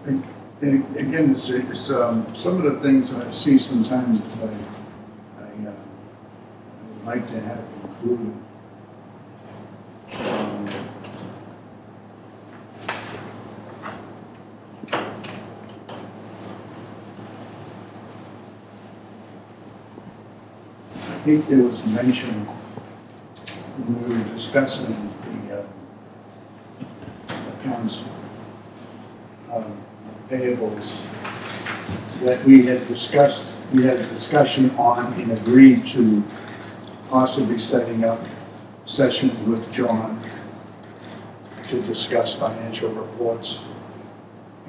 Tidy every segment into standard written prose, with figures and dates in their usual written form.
Again, it's some of the things I see sometimes I would like to have included. I think there was mention when we were discussing the accounts payables that we had a discussion on and agreed to possibly setting up sessions with John to discuss financial reports.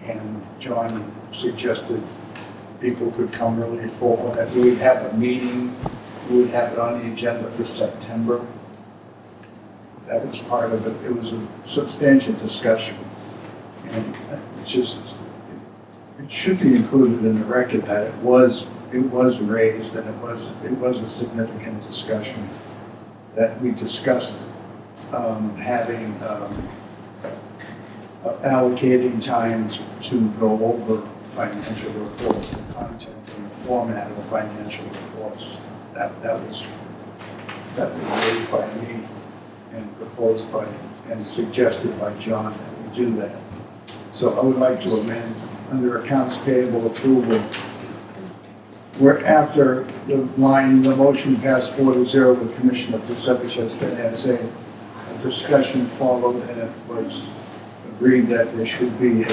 And John suggested people could come really forward, that we would have a meeting, we would have it on the agenda for September. That was part of it. It was a substantial discussion. And it should be included in the record that it was raised and it was a significant discussion that we discussed allocating time to go over financial reports, the content and the format of the financial reports. That was raised by me and proposed by and suggested by John that we do that. So I would like to amend under accounts payable approval, where after the motion passed 4-0 with Commissioner Pasevich as a discussion followed, and it was agreed that there should be a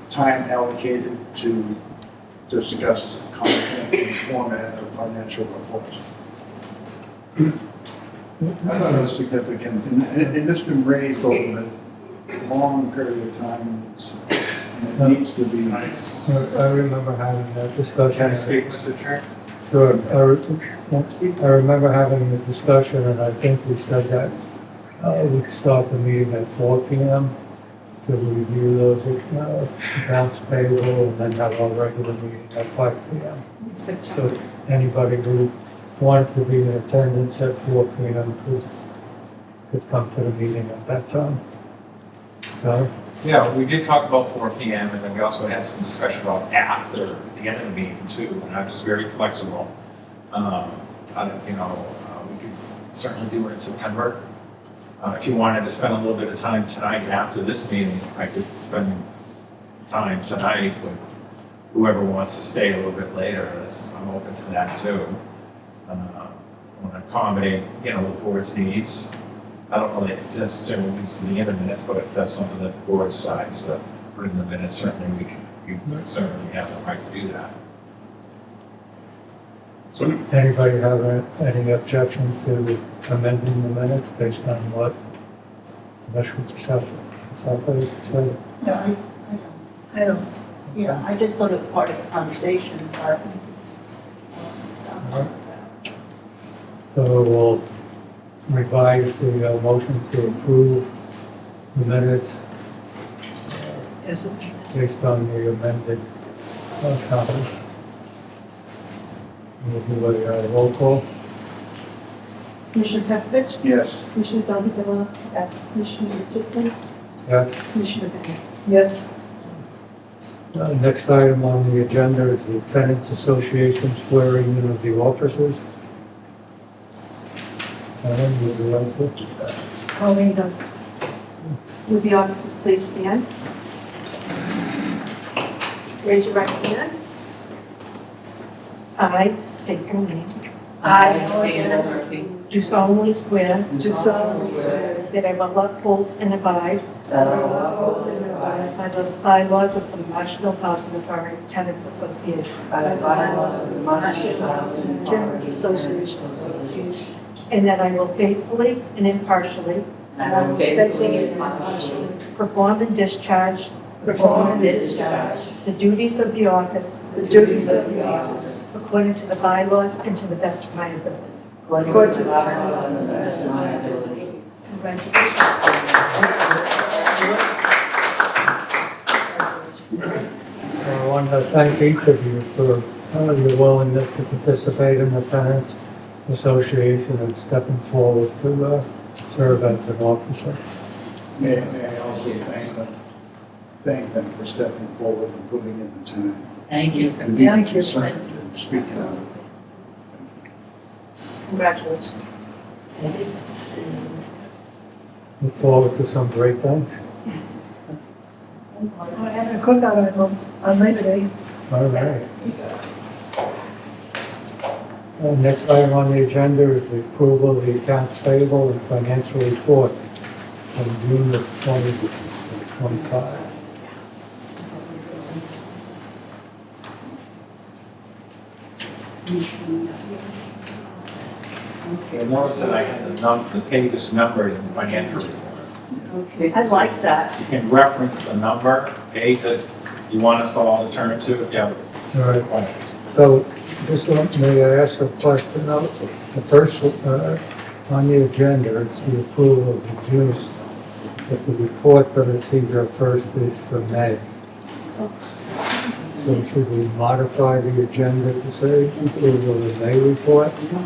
time allocated to discuss content and format of financial reports. I thought it was significant, and it's been raised over a long period of time, and it needs to be. Nice. I remember having that discussion. Can I speak, Mr. Chair? Sure. I remember having the discussion, and I think we said that we'd start the meeting at 4 p.m. to review those accounts payable, and then have our regular meeting at 5 p.m. So anybody who wanted to be in attendance at 4 p.m. could come to the meeting at that time. Okay? Yeah, we did talk about 4 p.m. and then we also had some discussion about after the end of the meeting too, and I'm just very flexible. We could certainly do it in September. If you wanted to spend a little bit of time tonight after this meeting, I could spend time tonight with whoever wants to stay a little bit later. I'm open to that too. I want to accommodate, the board's needs. I don't know that it necessarily needs to be in the minutes, but if that's something that the board decides to put in the minutes, certainly you certainly have the right to do that. So, does anybody have any objections to amending the minutes based on what Commissioner Pasevich said? No, I don't. Yeah, I just thought it was part of the conversation, but. So we'll revise the motion to approve the minutes based on the amended copy. We'll do a roll call. Commissioner Pasevich? Yes. Commissioner Delgado? Yes. Commissioner Richardson? Yes. Commissioner Bennett? Yes. Next item on the agenda is the Tenants Association swearing in of the officers. Would you like to? Colleen does. Would the officers please stand? Raise your right hand. I state your name. I, Leanna Murphy, Do solemnly swear do solemnly swear that I will uphold and abide that I will uphold and abide by the bylaws of the Marshfield Housing Authority Tenants Association, by the bylaws of the Marshfield Housing Tenants Association, and that I will faithfully and impartially and I will faithfully and impartially perform and discharge the duties of the office the duties of the office according to the bylaws and to the best of my ability. according to the bylaws and to the best of my ability. Congratulations. I want to thank each of you for your willingness to participate in the Tenants Association and stepping forward to serve as an officer. May I also thank them for stepping forward and putting in the time Thank you. and being Thank you. concerned and speaking out. Congratulations. Look forward to some great things. We're having a cookout on Labor Day. All right. Next item on the agenda is the approval of the accounts payable and financial report from June of 2025. You'll notice that I had the pages numbered in the financial report. Okay. I like that. You can reference the number, page that you want us all to turn to if you have All right. questions. So, just may I ask a question? Now, the first, on the agenda, it's the approval of the June, but the report that I see here first is for May. So should we modify the agenda to say approval of the May report? Yeah.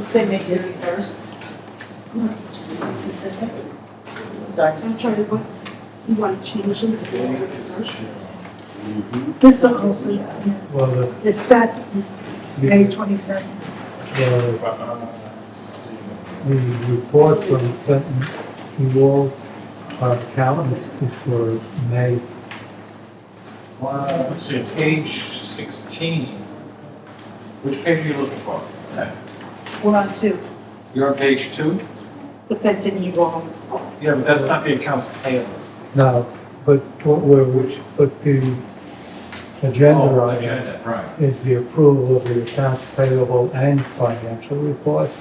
Say May 31st. Specific. Sorry. I'm sorry, what, you want to change it to this is, Well, it starts May 22nd. the report from Fenton Wall, our accountant, is for May. Let's see, page 16. Which page are you looking for? We're on 2. You're on page 2? The Fenton wall. Yeah, but that's not the accounts payable. No, but but the agenda Oh, item agenda, right. is the approval of the accounts payable and financial reports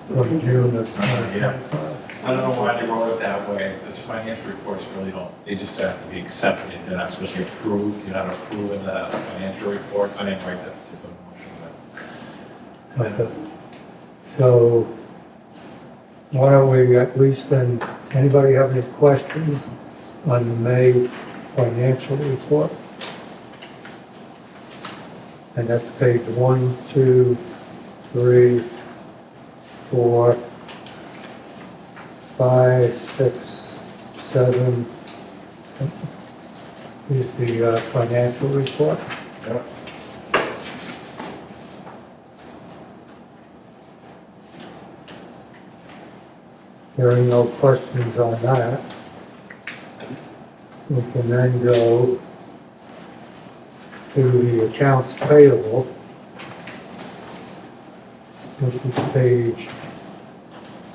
from June of 2025. I don't know why they wrote it that way, because financial reports really don't, they just have to be accepted, they're not supposed to be approved, you're not approving the financial reports, I didn't write that particular motion, but. Okay. So why don't we at least then, anybody have any questions on the May financial report? And that's page 1, 2, 3, 4, 5, 6, 7. Is the financial report. Yep. Hearing no questions on that, we can then go to the accounts payable, which is page,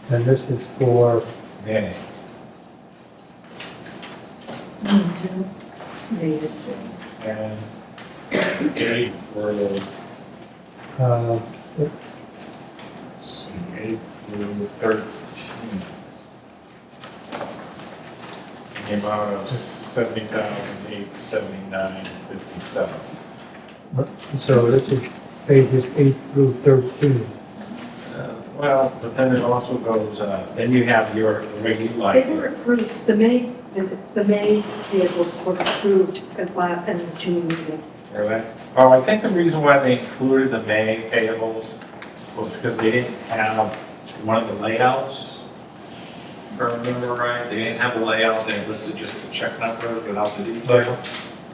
and this is for, May. And date for the uh, 8 through 13. The amount of 70,879.57. so this is pages 8 through 13. Well, but then it also goes, then you have your regular, They like, were approved, the May vehicles were approved in the June meeting. really? Oh, I think the reason why they included the May payables was because they didn't have one of the layouts. If I remember right, they didn't have the layout, they listed just the check numbers without the detail.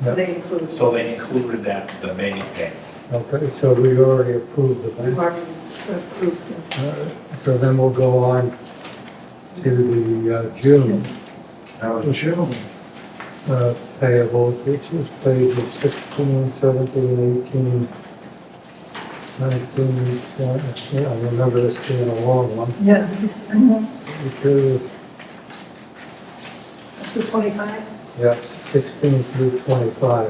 So they included. So they included that, the May pay. Okay, so we already approved the We've bank. already approved them. So then we'll go on to the June. June. Payables, which is pages 16, 17, 18, 19, 20. Yeah, I remember this being a long one. Yeah. Okay, Up to 25. yeah, 16 through 25.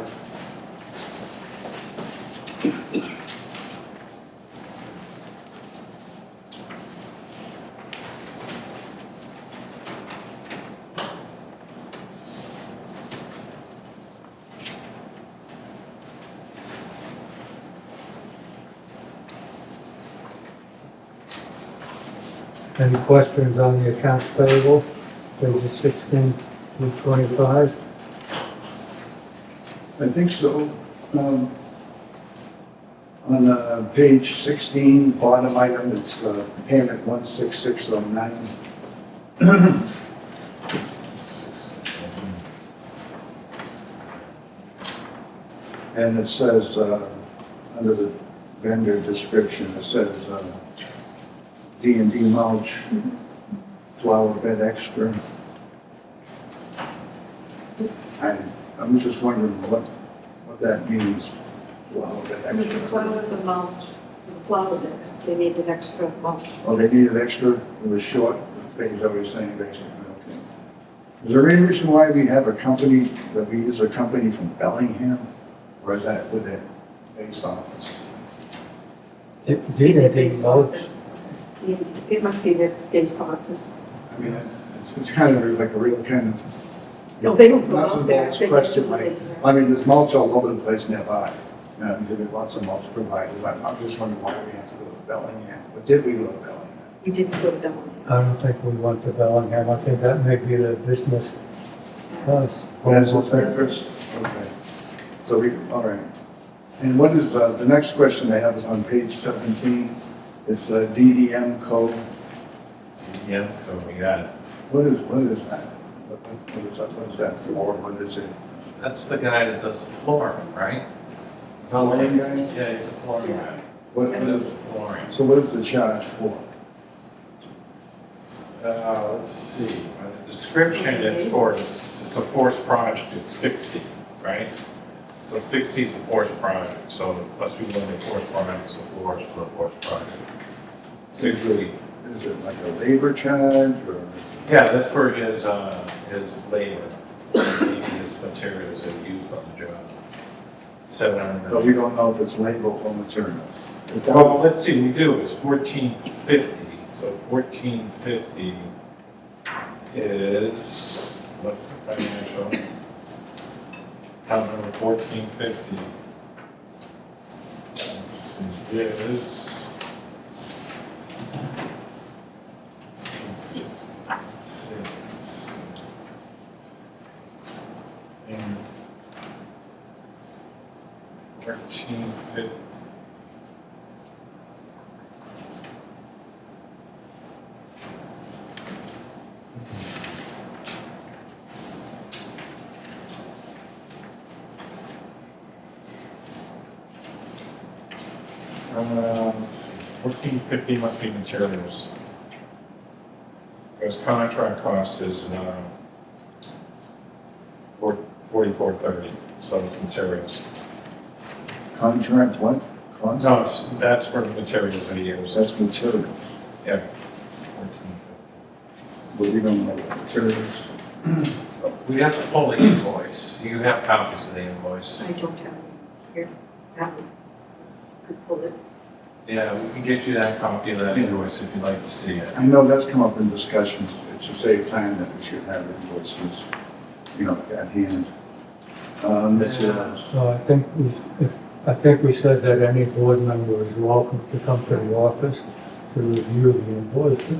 Any questions on the accounts payable, pages 16 through 25? I think so. On page 16, bottom item, it's payment 16609. And it says, under the vendor description, it says, D&D mulch, flower bed extra. I'm just wondering what that means, flower bed With the extra. flowers. The mulch, the flower beds, they needed extra mulch. Oh, they needed extra, it was short, is that what you're saying, basically, okay. Is there any reason why we have a company, that we use a company from Bellingham? Or is that with their base office? D&D Base mulch. office. It must be their base office. I mean, it's kind of like a real kind of No, they don't go nuts out and there. bolts They question, do like, it. I mean, there's mulch all over the place nearby. There are lots of mulch providers. I'm just wondering why we have to go to Bellingham. But did we go to Bellingham? We didn't go to that one. I don't think we went to Bellingham. I think that may be the business. Us. That's what's there first? Okay. So we, all right. And what is, the next question I have is on page 17. It's DDM code. Yeah, so we got it. What is that? What is that for? What is it? That's the guy that does the flooring, right? Flooring guy? Yeah, he's a flooring guy. What He is, does flooring. so what is the charge for? Let's see, the description is it's a forced project, it's 60, right? So 60 is a forced project, so it must be one of the forced projects, of course, for a forced project. 60, Is it like a labor charge or? yeah, that's for his labor, maybe his materials that he used on the job. But we 700. don't know if it's labor or materials. Well, let's see, we do, it's 1450, so 1450 is, what the financial, account number 1450. Is. And 1350. Let's see, 1450 must be materials. Because contract cost is 4430, so it's materials. Contract what? Cost? No, that's for the materials that he uses. That's materials. Yeah. 1450. But we don't know what materials. We have to pull the invoice. You have copies of the invoice. I don't have it here. That one. Could pull it. Yeah, we can get you that copy of that invoice if you'd like to see it. I know that's come up in discussions, to save time that we should have invoices, at hand. Materials. So I think we said that any board member is welcome to come to the office to review the invoices.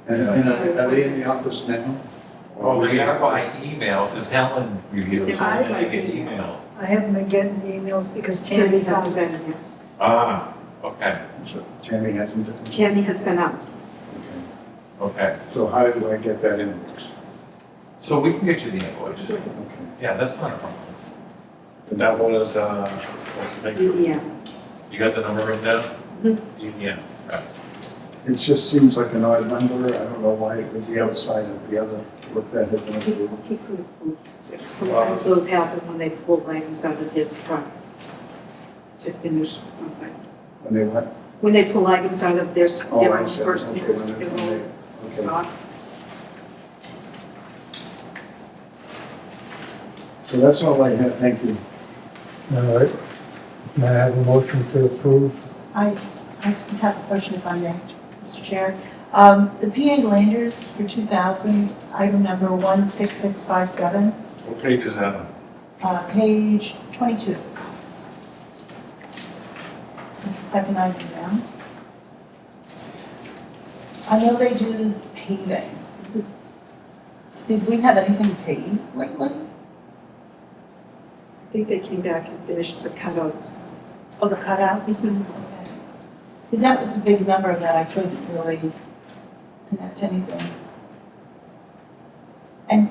And are they in the office now? Oh, we are by email, because Helen reviews it, and they get email. I haven't been getting emails because Tammy Tammy's hasn't out. been here. Ah, okay, So Tammy hasn't? Tammy has been out. Okay. okay. So how do I get that invoice? So we can get you the invoice. Okay. Yeah, that's not a problem. And that was, what's the big, DEM. you got the number written down? Mhm. Yeah, right. It just seems like an odd number. I don't know why it would be outside of the other, what that had been. He could have pulled. Sometimes those happen when they pull items out of their truck to finish something. When they what? When they pull items out of their Oh, I own see. personal, Okay, when they- their when own they- okay. stock. So that's all I have. Thank you. All right. May I have a motion to approve? I have a question if I may, Mr. Chair. The PA Landers for 2000, item number 16657, What page is that on? page 22. That's the second item down. I know they do paving. Did we have anything paid lately? I think they came back and finished the cutouts. Oh, the cutout? Mhm. Because that was a big number that I couldn't really connect to anything. And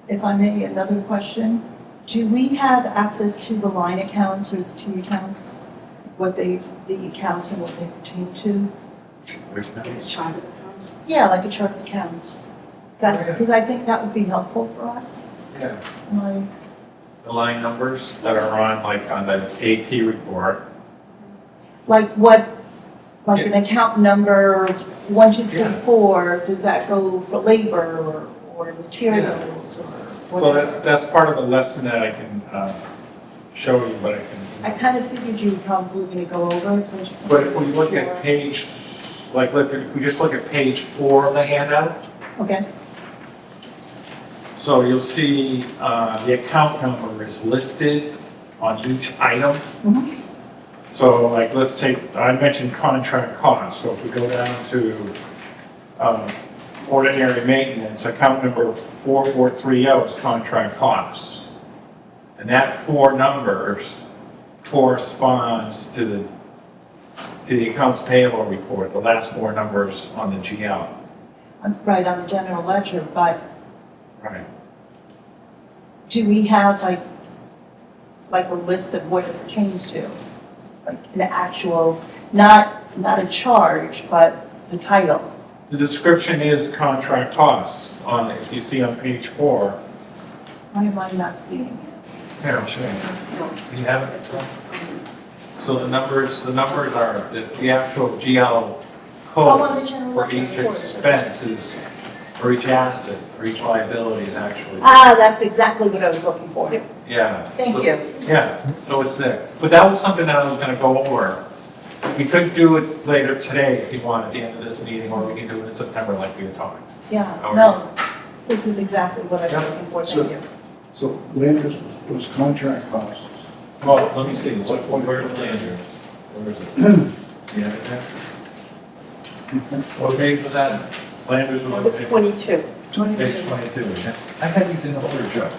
if I may, another question, do we have access to the line accounts or T accounts? What the accounts and what they pertain to? Which Like a chart of accounts. Yeah, like a chart of accounts. That's, because I think that would be helpful for us. Yeah. Like, The line numbers that are on, like, on the AP report. like an account number, 1, 2, 3, 4, does that go for labor or materials or So whatever? that's part of the lesson that I can show you, but I I can. kind of figured you were probably going to go over it, but I just. But if we look at Sure. page, like, if we just look at page 4 of the handout, Okay, so you'll see the account number is listed on each item. Mhm. So like, let's take, I mentioned contract costs, so if we go down to ordinary maintenance, account number 4430 is contract costs. And that 4 numbers corresponds to the accounts payable report, the last 4 numbers on the GL. right, on the general ledger, but Right. do we have like a list of what it pertains to? Like an actual, not a charge, but the title? The description is contract costs on, if you see on page 4. Why am I not seeing it? Here, I'll show you. Do you have it? So the numbers are, the actual GL Oh, on the code general for ledger each report. expense is, for each asset, for each liability is actually. Ah, that's exactly what I was looking for. Yeah. Thank So- you. Yeah, so it's there. But that was something that I was gonna go over. We could do it later today if you want at the end of this meeting, or we can do it in September like we had talked. Yeah, All no, this is exactly what I was Yeah. looking for, thank you. So Landers was contract costs. Well, let me see, where's Landers? Where is it? Yeah, is that? What page was that? Landers It was was 22. page 22. Yeah. I had these in order, Joe.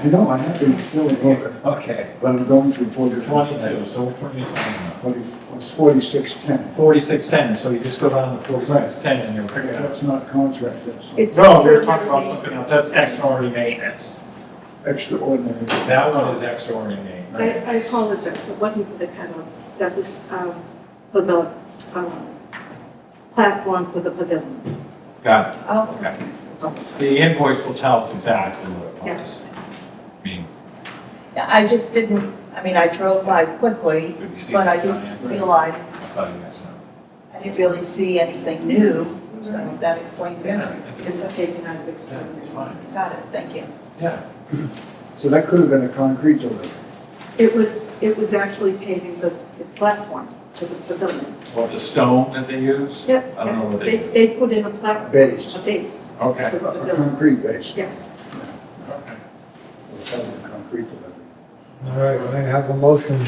I know, I have them still in order, Okay. but I'm going through 46. 22, so which one are you talking about? It's 4610. 4610, so you just go down to 4610 and you'll pick it up. That's not contract, that's It's No, we're talking about something else, that's extraordinary maintenance. extraordinary. That one is extraordinary maintenance. I apologize, it wasn't for the kennels, that was for the platform for the pavilion. Got it, Oh, okay. The invoice will tell us exactly what it was. I mean, yeah, I just didn't, I mean, I drove by quickly, did you see? but I that? didn't realize, I'll tell you guys now. I didn't really see anything new, so that explains it. Yeah, This is taken out of it's extraordinary. fine. Got it, thank you. Yeah. So that could have been a concrete delivery. It was actually paving the platform for the pavilion. Or the stone that they use? Yep. I don't know what they use. They put in a platform. Base. A base. Okay. For the A pavilion. concrete base. Yes. Okay. It was a concrete delivery. All right, I have a motion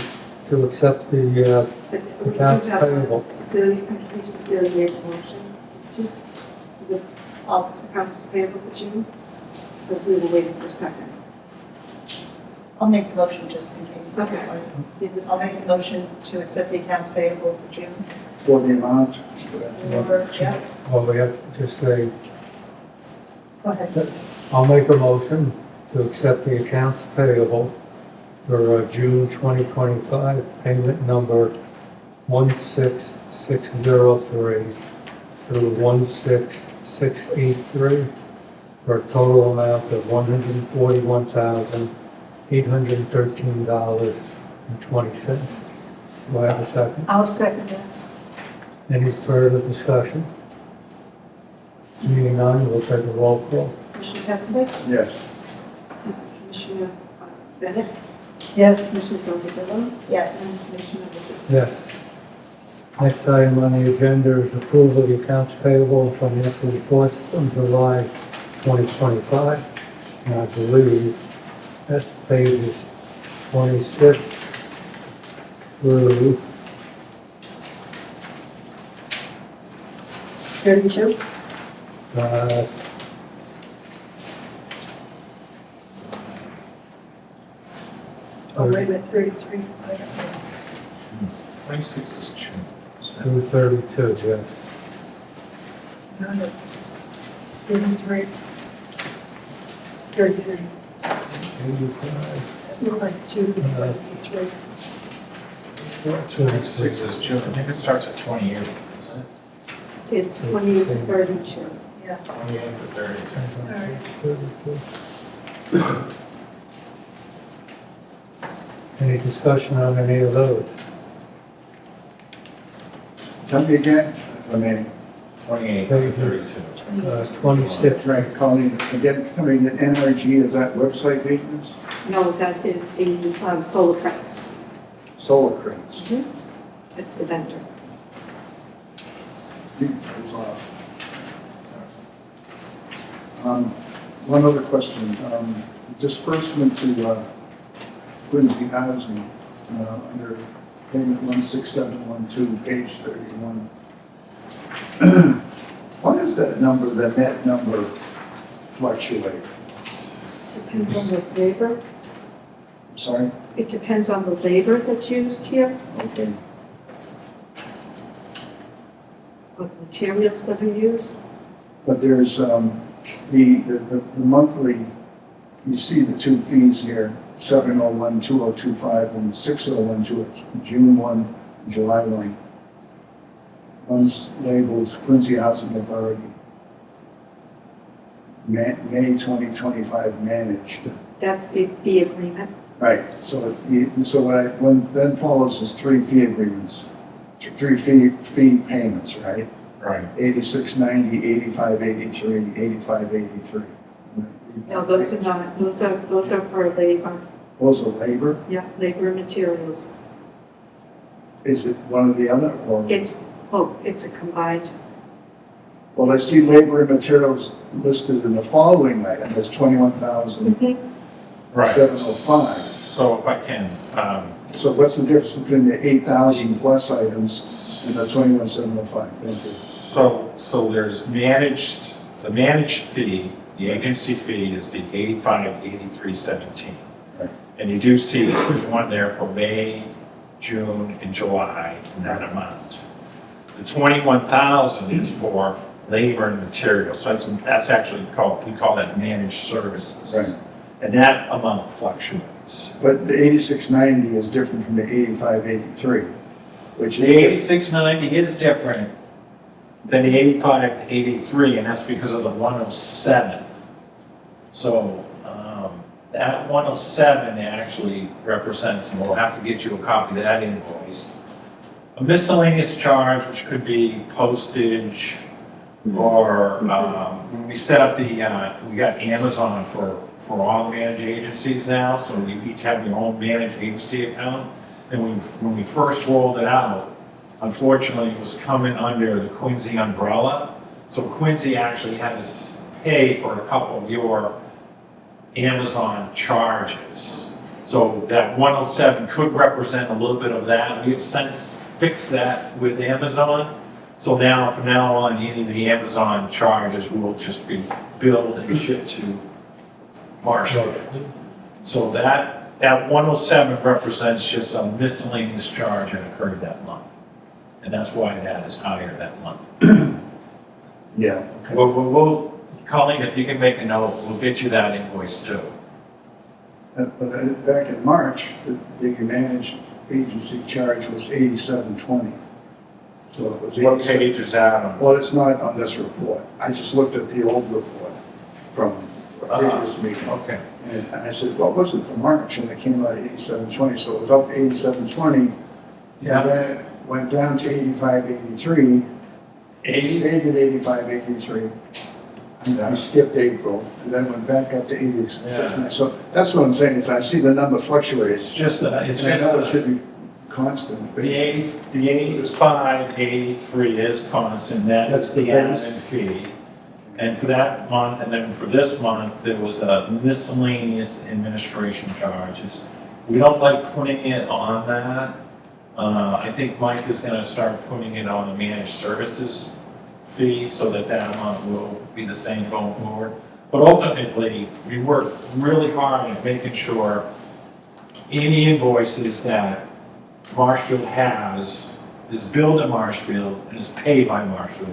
to accept the, But we do Accounts have payable. Cecilia, I believe Cecilia made a motion to the accounts payable for June, but we were waiting for a second. I'll make the motion just in case. Okay. I'll make the motion to accept the accounts payable for June. For the amount, Or, yeah, well, we have to just say, go ahead. I'll make a motion to accept the accounts payable for June 2025, payment number 16603 through 16683, for a total amount of $141,813.20. Do I have a second? I'll second that. Any further discussion? Seeing none, we'll take a roll call. Commissioner Cassavant? yes. Commissioner Bennett? Yes, Commissioner Zolgado? Yes, And Commissioner Richards? Yeah. Next item on the agenda is approval of the accounts payable and financial reports from July 2025. And I believe that's pages 26 through 32. uh, Oh, wait a minute, 33. I don't know. 26 is June. through 32, yes. No, no. 33. 33. 85. Look like 2, like it's a 3. Twenty-six is June, I think it starts at 28th, isn't it? It's 28 to 32. Yeah. 28th to 32. All right. Any discussion on any of those? Tell me again, if I may. 28th to 32. 26. That's right, Colleen, again, I mean, the NRG, is that website maintenance? No, that is the solar credits. Solar cranes. It's the vendor. It's off. One other question, disbursement to Quincy Housing, under payment 16712, page 31. Why does that number, the net number, fluctuate? Depends on the labor. I'm sorry? It depends on the labor that's used here, Okay, what materials that are used. but there's, the monthly, you see the two fees here, 701-2025 and 601-2, June 1, July 1. One's labeled Quincy Housing Authority, May 2025 managed. That's the agreement. Right, so what then follows is 3 fee agreements, 3 fee payments, right? Right. 8690, 8583, 8583. No, those are not, those are for labor. Those are labor? Yeah, labor and materials. Is it one or the other, or? It's a combined. Well, I see labor and materials listed in the following item as 21,705. Right. So if I can, So what's the difference between the 8,000 plus items and the 21,705? Thank you. so there's the managed fee, the agency fee is the 858317. Right. And you do see that there's one there for May, June, and July in that amount. The 21,000 is for labor and materials, so that's actually we call that managed services. Right. And that amount fluctuates. But the 8690 is different from the 8583, which The is, 8690 is different than the 85 to 83, and that's because of the 107. So that 107 actually represents, and we'll have to get you a copy of that invoice, a miscellaneous charge, which could be postage, or when we set up we got Amazon for all managed agencies now, so you each have your own managed agency account. And when we first rolled it out, unfortunately, it was coming under the Quincy umbrella. So Quincy actually had to pay for a couple of your Amazon charges. So that 107 could represent a little bit of that. We have since fixed that with Amazon. So now, from now on, any of the Amazon charges will just be billed and shipped to Marshfield. So that 107 represents just a miscellaneous charge that occurred that month. And that's why that is higher that month. yeah. We'll, Colleen, if you can make a note, we'll get you that invoice too. But back in March, the managed agency charge was 8720. So it was What 87. page is that on? Well, it's not on this report. I just looked at the old report from the previous meeting. Okay. And I said, well, it wasn't for March, and it came out 8720, so it was up 8720. Yeah. And then it went down to 8583. It 80? stayed at 8583. And I skipped April, and then went back up to 86. Yeah. So that's what I'm saying, is I see the number fluctuates. It's And I know it should be constant. but the 85, 83 is constant, That's that's the the base. admin fee. And for that month, and then for this month, there was a miscellaneous administration charge. We don't like putting it on that. I think Mike is gonna start putting it on the managed services fee so that amount will be the same going forward. But ultimately, we work really hard at making sure any invoices that Marshfield has is billed to Marshfield and is paid by Marshfield.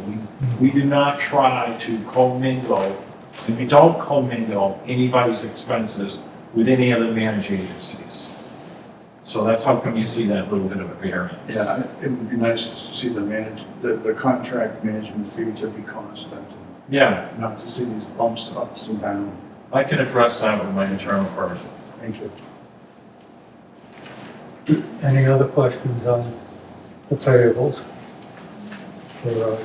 We do not try to commingle, and we don't commingle anybody's expenses with any other managed agencies. So that's how come you see that little bit of a variance. Yeah, it would be nice to see the contract management fee to be constant, Yeah, not to see these bumps ups and downs. I can address that with my internal person. Thank you. Any other questions on the payables for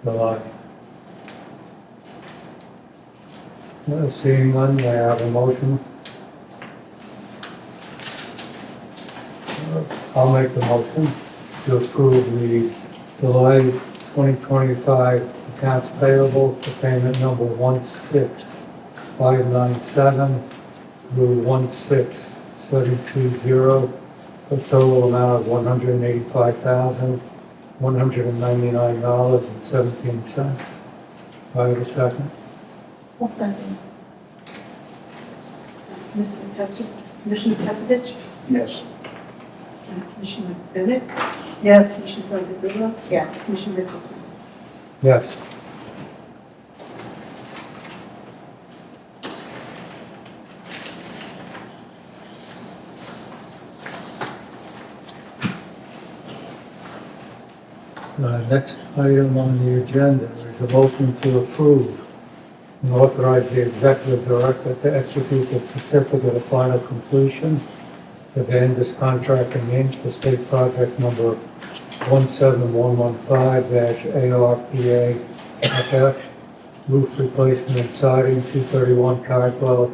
July? Seeing none, may I have a motion? I'll make the motion to approve the July 2025 accounts payable for payment number 16597 through 16720, a total amount of $185,199.17. Do I have a second? I'll second. Commissioner Pasavich, Yes. Commissioner Bennett, Yes, Commissioner Godzilla, Yes. Commissioner Nicholson. Yes. Next item on the agenda is a motion to approve and authorize the executive director to execute the certificate of final completion for the Andis Contracting Inc. for state project number 17115-ARPA-FF, roof replacement and siding, 231 Carswell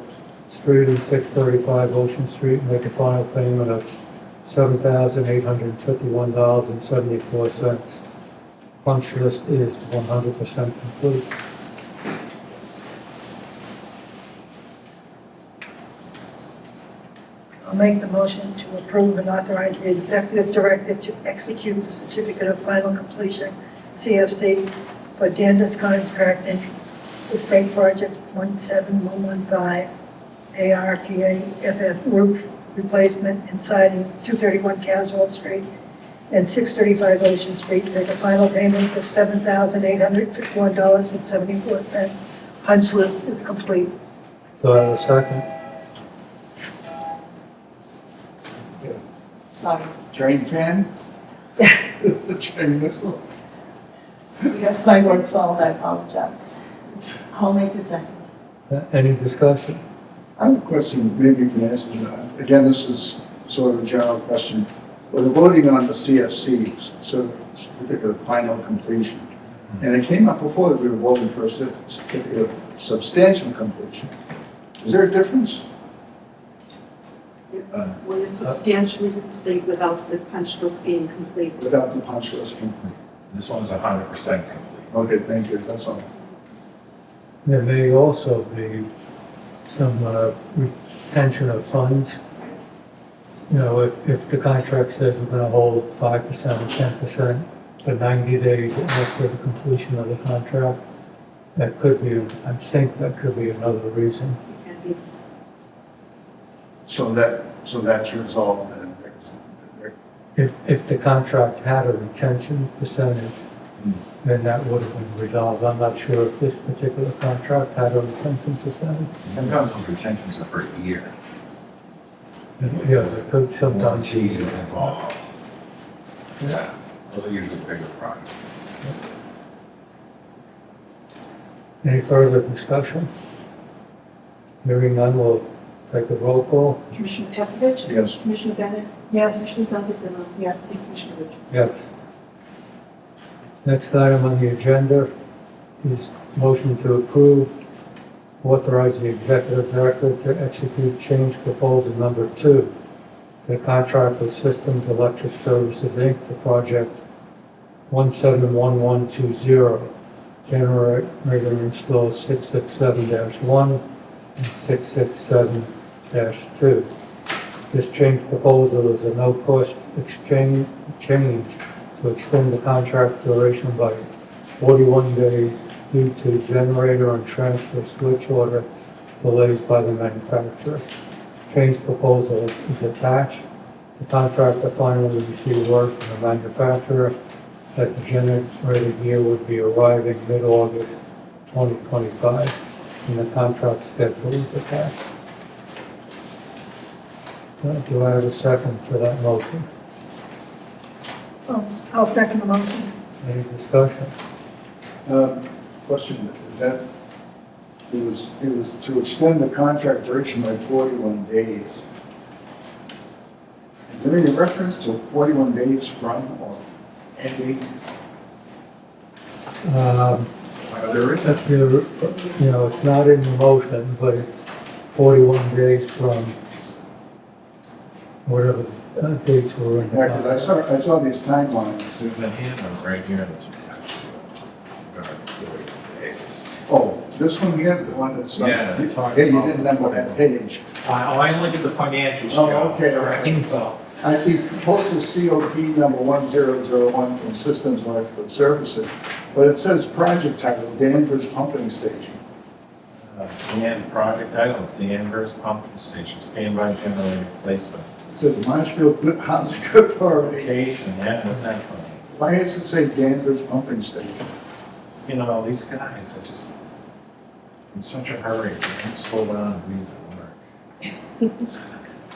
Street and 635 Ocean Street, and make a final payment of $7,851.74. Punch list is 100% complete. I'll make the motion to approve and authorize the executive director to execute the certificate of final completion, CFC, for Dandis Contracting, the state project 17115, ARPA FF roof replacement and siding, 231 Caswell Street and 635 Ocean Street, make a final payment of $7,851.74. Punch list is complete. Do I have a second? Sorry. Train fan? Train missile? That's my work phone, I apologize. I'll make the second. Any discussion? I have a question, maybe you can answer that. Again, this is sort of a general question. Well, they're voting on the CFC, sort of certificate of final completion. And it came up before that we were voting for a certificate of substantial completion. Is there a difference? One is substantially complete without the punch list being complete. Without the punch list complete? This one's 100% complete. Okay, thank you, that's all. There may also be some retention of funds. You know, if the contract says we're gonna hold 5% or 10% for 90 days after the completion of the contract, that could be, I think that could be another reason. It can be. So that's resolved then? If the contract had a retention percentage, then that would have been resolved. I'm not sure if this particular contract had a retention percentage. Sometimes those retentions are for a year. Yeah, it could sometimes. Warranty is involved. Yeah, those are usually bigger projects. Any further discussion? Hearing none, we'll take a roll call. Commissioner Pasavich, Yes. Commissioner Bennett, Yes, Commissioner Godzilla, Yes. and Commissioner Richards. Yes. Next item on the agenda is motion to approve, authorize the executive director to execute change proposal number 2, the contract with Systems Electric Services, Inc. for project 171120, generator install 667-1 and 667-2. This change proposal is a no-cost change to extend the contract duration by 41 days due to generator and transfer switch order delays by the manufacturer. Change proposal is attached. The contractor finally received word from the manufacturer that the generator gear would be arriving mid-August 2025, and the contract schedule is attached. Do I have a second for that motion? Oh, I'll second the motion. Any discussion? Question, is that, it was to extend the contract duration by 41 days. Is there any reference to 41 days from or ending? There isn't. It's not in the motion, but it's 41 days from whatever dates were in the Yeah, because contract. I saw these timelines. There's a handout right here that's attached to it. Oh, this one here, the one that's. Yeah, it talks Yeah, you about- didn't number that page. I look at the financials. Oh, okay, all right. So, I see postal COP number 1001 from Systems Electrical Services, but it says project title, Danvers Pumping Station. project title, Danvers Pumping Station, standby generator replacement. It says Marshfield Housing Authority. Location, yeah, isn't that funny? Why does it say Danvers Pumping Station? You know, these guys are just in such a hurry, they can't slow down and read the work.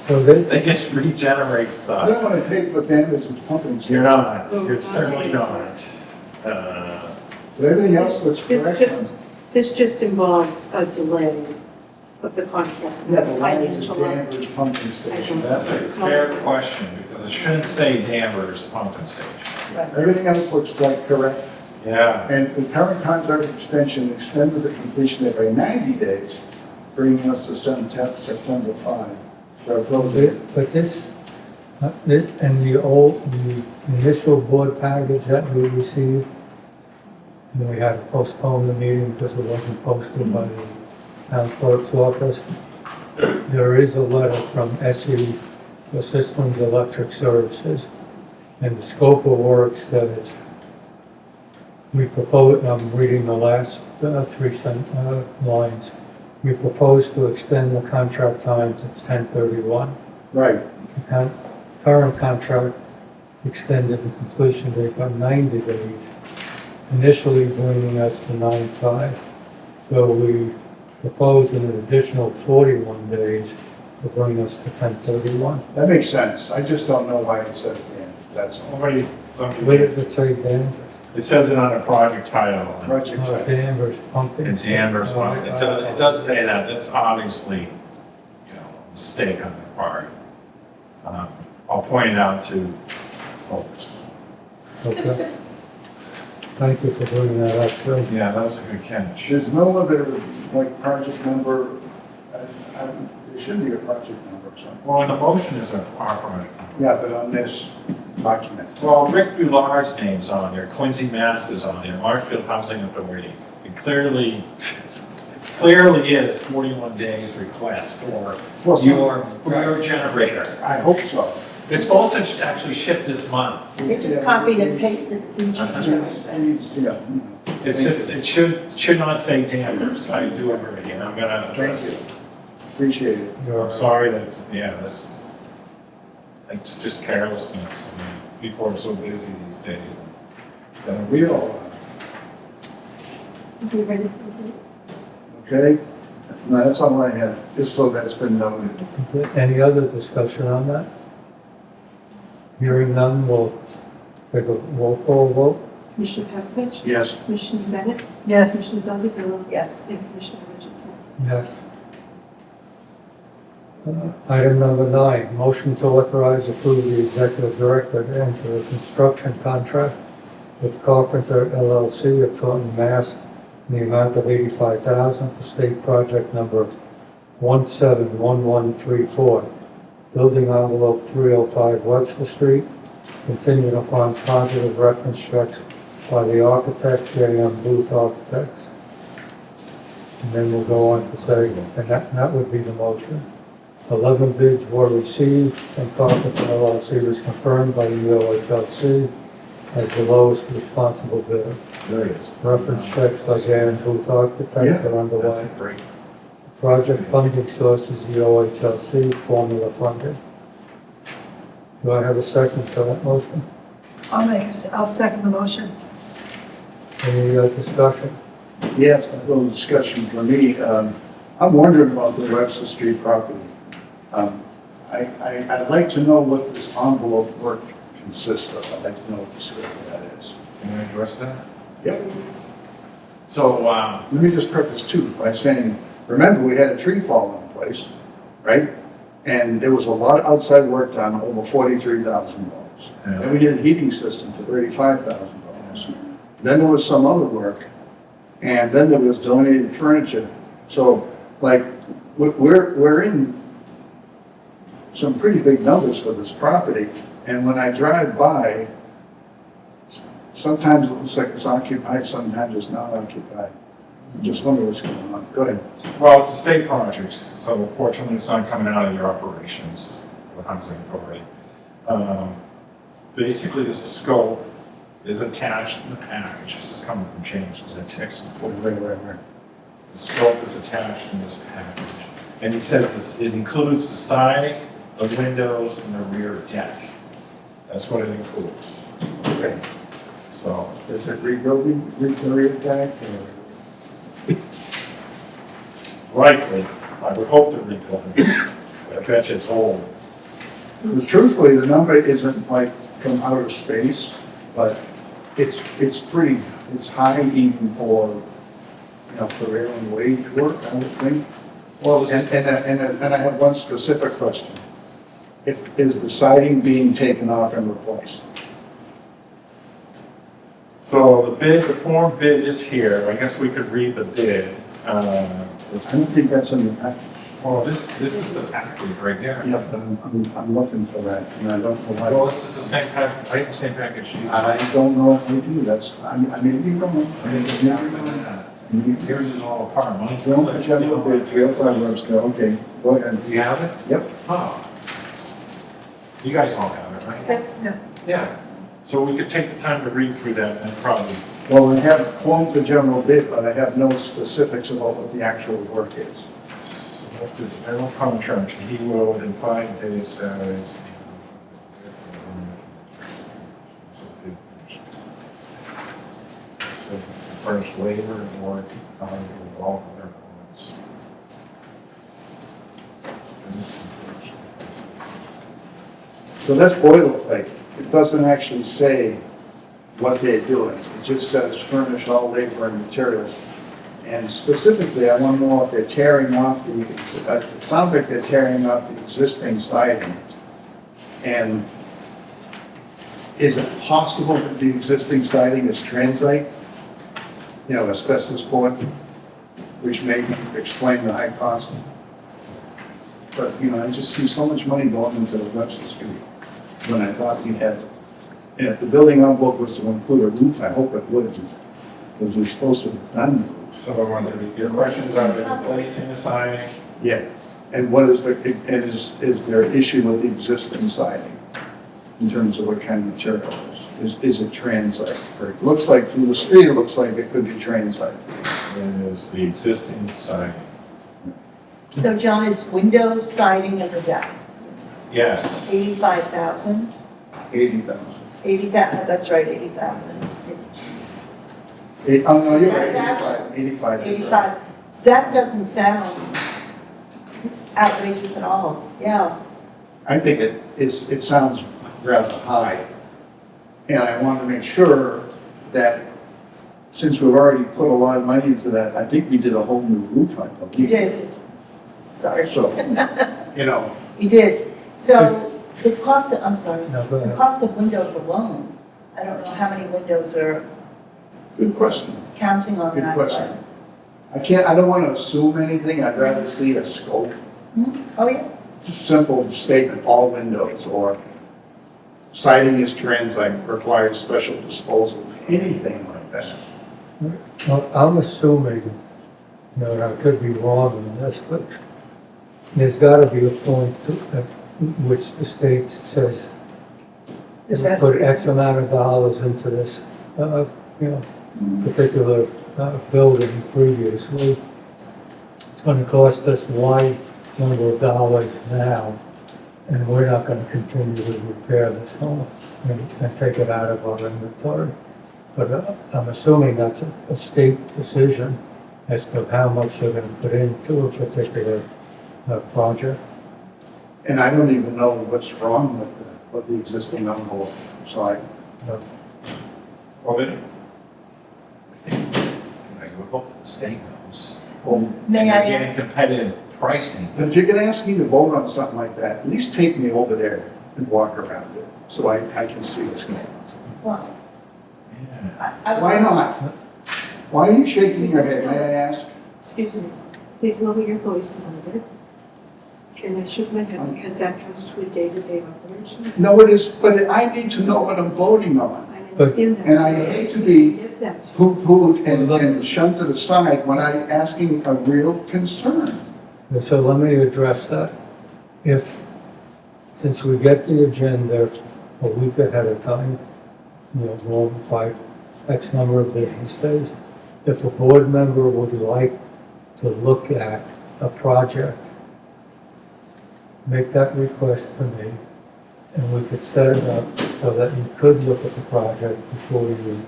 So they, They just regenerate I stuff. don't want to pay for Danvers Pumping Station. You're not, you're certainly not. But everything else looks This correct. just- This just involves a delay of the contract. Yeah, but why is it Financial. Danvers Pumping Station? That's a fair question, because it shouldn't say Danvers Pumping Station. Everything else looks like correct. Yeah, And the current contract extension extended the completion date by 90 days, bringing us to September 5. So close it. but this, and the initial board package that we received, and we had to postpone the meeting because it wasn't posted by the town clerk's office. There is a letter from SE, the Systems Electric Services, and the scope of works that is, we propose, I'm reading the last three lines. We propose to extend the contract time to 10/31. Right. The current contract extended the completion date by 90 days, initially bringing us to 9/5. So we propose an additional 41 days to bring us to 10/31. That makes sense. I just don't know why it says Danvers. That's all. somebody, Where does it say Dan? it says it on the project title. Project title. Danvers Pumping. It's Danvers Pumping, it does say that, that's obviously, a mistake on their part. I'll point it out to folks. Okay. Thank you for bringing that up, Phil. Yeah, that was a good catch. There's no other, like, project number. There should be a project number or something. Well, the motion is a project. Yeah, but on this document. Well, Rick Boulard's name's on there, Quincy Mass is on there, Marshfield Housing Authority. It clearly is 41 days request for your generator. I hope so. It's supposed to actually ship this month. They just copied and pasted the Uh-huh. changes. Yeah. It's just, it should not say Danvers. I do agree, and I'm gonna address Thank it. you. Appreciate it. I'm sorry that it's, it's just carelessness. I mean, people are so busy these days. We all are. You ready? Okay? No, that's all I have, just so that's been noted. Any other discussion on that? Hearing none, we'll take a roll call vote. Commissioner Paskovich? Yes. Commissioner Bennett? Yes, Commissioner Delgado? Yes. And Commissioner Richardson? Yes. Item number 9, motion to authorize approve the executive director to enter a construction contract with Carpenter LLC of Taunton, Mass. in the amount of $85,000 for state project number 171134, building envelope 305 Webster Street, contingent upon positive reference checks by the architect, J.M. Booth Architects. And then we'll go on to say, and that would be the motion. 11 bids were received, and Carpenter LLC was confirmed by the OHLC as the lowest responsible bidder. There it is. Reference checks by J.M. Booth Architects are That's underway. great. Project funding source is the OHLC, formula funded. Do I have a second for that motion? I'll second the motion. Any discussion? Yes, a little discussion for me. I'm wondering about the Webster Street property. I'd like to know what this envelope work consists of. I'd like to know what the scope of that is. Can I address that? Yep. So, Let me just preface too by saying, remember, we had a tree fall in place, right? And there was a lot of outside work done, over $43,000. Then we did a heating system for $35,000. Then there was some other work, and then there was donated furniture. So, like, we're in some pretty big numbers for this property, and when I drive by, sometimes it looks like it's occupied, sometimes it's not occupied. I just wonder what's going on. Go ahead. well, it's a state project, so fortunately it's not coming out of your operations, the housing authority. Basically, the scope is attached in the package. This is coming from James, because I texted. Where? The scope is attached in this package. And he says it includes the siding, the windows, and the rear deck. That's what it includes. Okay. So, Is it rebuilding, rebuilding back, or? likely, I would hope to rebuild it. I bet you it's old. Truthfully, the number isn't like from outer space, but it's pretty, it's high even for, prevailing wage work, I would think. Well, And I have one specific question. Is the siding being taken off and replaced? so the form bid is here. I guess we could read the bid. I don't think that's in the package. Well, this is the package right here. Yep, I'm looking for that, and I don't know why. Well, this is the same package, I think the same package. I don't know if we do, I may be wrong. Yours is all apart, mine's Don't put general bid, 305 Webster, okay, go ahead. Do you have it? Yep. Oh. You guys all have it, right? Yes, no. Yeah. So we could take the time to read through that and probably, Well, I have a form for general bid, but I have no specifics about what the actual work is. what the general contract, he will in 5 days, furnished labor and work, all of their comments. So that's boilerplate. It doesn't actually say what they're doing. It just says furnish all labor and materials. And specifically, I want to know if they're tearing off it sounds like they're tearing off the existing siding. And is it possible that the existing siding is transite? Asbestos board, which may explain the high cost. But, I just see so much money going into the Webster Street when I thought we had, and if the building envelope was to include a roof, I hope it would, because we're supposed to have done the roof. So your questions are replacing the siding? Yeah, and what is is there an issue with the existing siding in terms of what kind of material it is? Is it transite? It looks like from the street, it looks like it could be transite. It is the existing siding. So John, it's windows, siding, and the deck. Yes. 85,000, 80,000. 80,000, that's right, 80,000. Oh, no, you're right, That's 85. 85, that doesn't sound outrageous at all, yeah. I think it sounds rather high. And I want to make sure that since we've already put a lot of money into that, I think we did a whole new roof, I believe. You did. Sorry. So, You did. So the cost of, I'm sorry, No, go the ahead. cost of windows alone, I don't know how many windows are good question. counting on Good that. question. I don't want to assume anything. I'd rather see a scope. Oh, yeah. It's a simple statement, all windows, or siding is transite, requires special disposal, anything like that. Well, I'm assuming, and I could be wrong on this, but there's gotta be a point at which the state says, This has to put be- X amount of dollars into this, particular building previously. It's gonna cost us Y number of dollars now, and we're not gonna continue to repair this home and take it out of our inventory. But I'm assuming that's a state decision as to how much they're gonna put into a particular project. And I don't even know what's wrong with the existing envelope, so Well, then, I think, you would hope the state knows. well, May I You're getting ask, competitive pricing. but if you're gonna ask me to vote on something like that, at least take me over there and walk around it, so I can see what's going on. why? Yeah. I was- Why not? Why are you shaking your head, may I ask? Excuse me, please lower your voice a little bit. And I shook my head because that comes to a day-to-day operation. No, it is, but I need to know what I'm voting on. I understand that. And I hate to be Give that to you. poo-pooed and shunted aside when I'm asking a real concern. So let me address that. Since we get the agenda a week ahead of time, more than 5, X number of business days, if a board member would like to look at a project, make that request to me, and we could set it up so that you could look at the project before you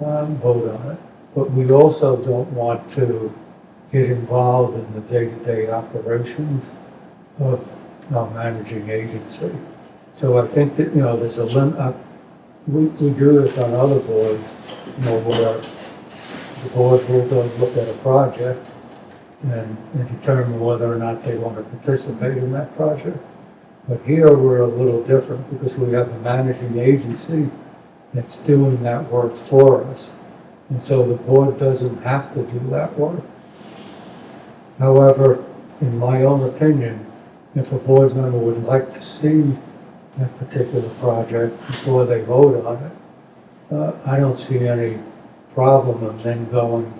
vote on it. But we also don't want to get involved in the day-to-day operations of our managing agency. So I think that, there's a limit. We do this on other boards, where the board will go look at a project and determine whether or not they want to participate in that project. But here we're a little different because we have a managing agency that's doing that work for us. And so the board doesn't have to do that work. However, in my own opinion, if a board member would like to see that particular project before they vote on it, I don't see any problem in then going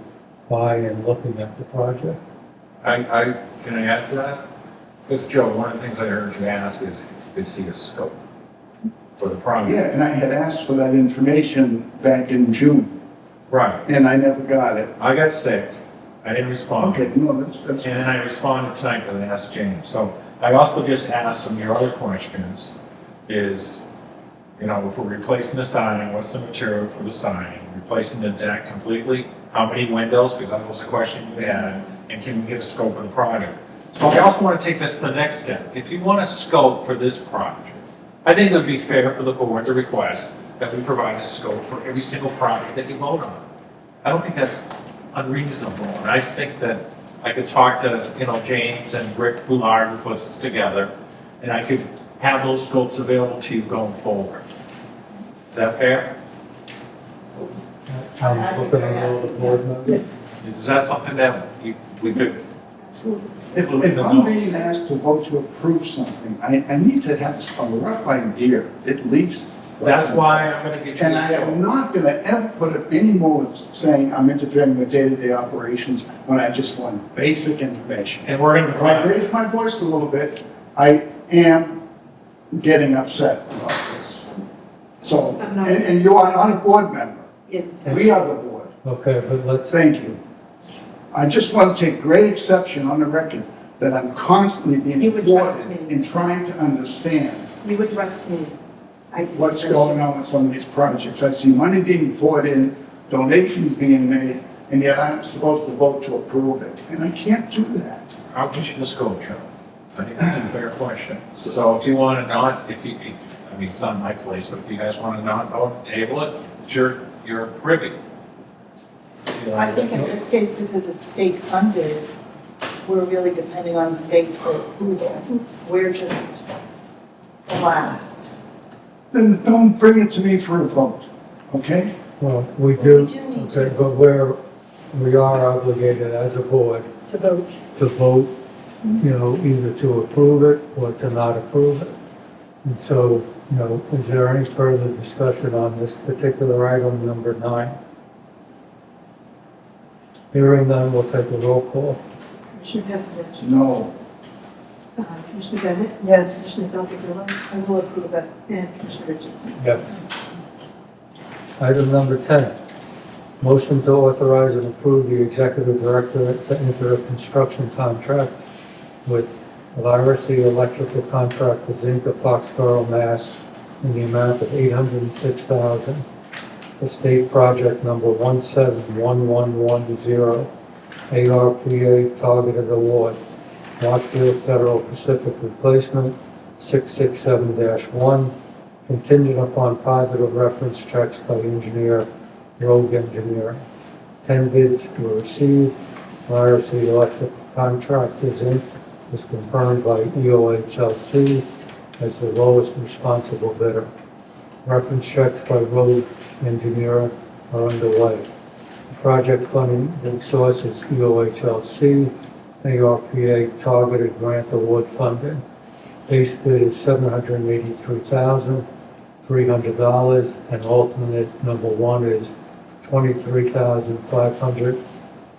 by and looking at the project. Can I add to that? Because Joe, one of the things I heard you ask is if you could see a scope for the project. Yeah, and I had asked for that information back in June, Right. and I never got it. I got sick. I didn't respond. Okay, no, that's, And then I responded tonight because I asked James. So I also just asked him your other questions is, if we're replacing the siding, what's the material for the siding? Replacing the deck completely? How many windows? Because that was the question you had. And can we get a scope of the project? So I also want to take this to the next step. If you want a scope for this project, I think it would be fair for the board to request that we provide a scope for every single project that you vote on. I don't think that's unreasonable. And I think that I could talk to, James and Rick Boulard who puts this together, and I could have those scopes available to you going forward. Is that fair? I'm looking at all the board members. Is that something that we could? Absolutely. if I'm being asked to vote to approve something, I need to have a rough idea, at least. That's why I'm gonna get you And the I am scope. not gonna ever put up any more saying I'm interfering with day-to-day operations when I just want basic information. And we're gonna If I provide, raise my voice a little bit, I am getting upset about this. So, and you are not a board member. Yeah. We are the board. Okay, but let's, Thank you. I just want to take great exception on the record that I'm constantly being You would trust thwarted me. in trying to understand You addressed me. what's going on with some of these projects. I see money being poured in, donations being made, and yet I'm supposed to vote to approve it. And I can't do that. I'll get you the scope, Joe. I think that's a fair question. So if you want to not, it's not my place, but if you guys want to not vote, table it, it's your privy. I think in this case, because it's state funded, we're really depending on the state for approval. We're just the last. Then don't bring it to me for a vote, okay? well, we do, We do need okay, to. but we are obligated as a board To vote. to vote, either to approve it or to not approve it. And so, is there any further discussion on this particular item, number 9? Hearing none, we'll take a roll call. Commissioner Passadich. No. Commissioner Bennett. Yes. Commissioner Delgado. I will approve it. And Commissioner Richardson. Yeah. Item number 10, motion to authorize and approve the executive director to enter a construction contract with Lyracy Electrical Contractors Inc. of Foxborough, Mass. in the amount of $806,000 for state project number 171110, ARPA targeted award. Marshfield Federal Pacific Replacement 667-1, contingent upon positive reference checks by engineer, Rogue Engineering. 10 bids were received. YRC Electrical Contractors, Inc. was confirmed by EOHLC as the lowest responsible bidder. Reference checks by Rogue Engineering are underway. The project funding source is EOHLC, ARPA targeted grant award funding. Base bid is $783,300, and alternate number one is $23,500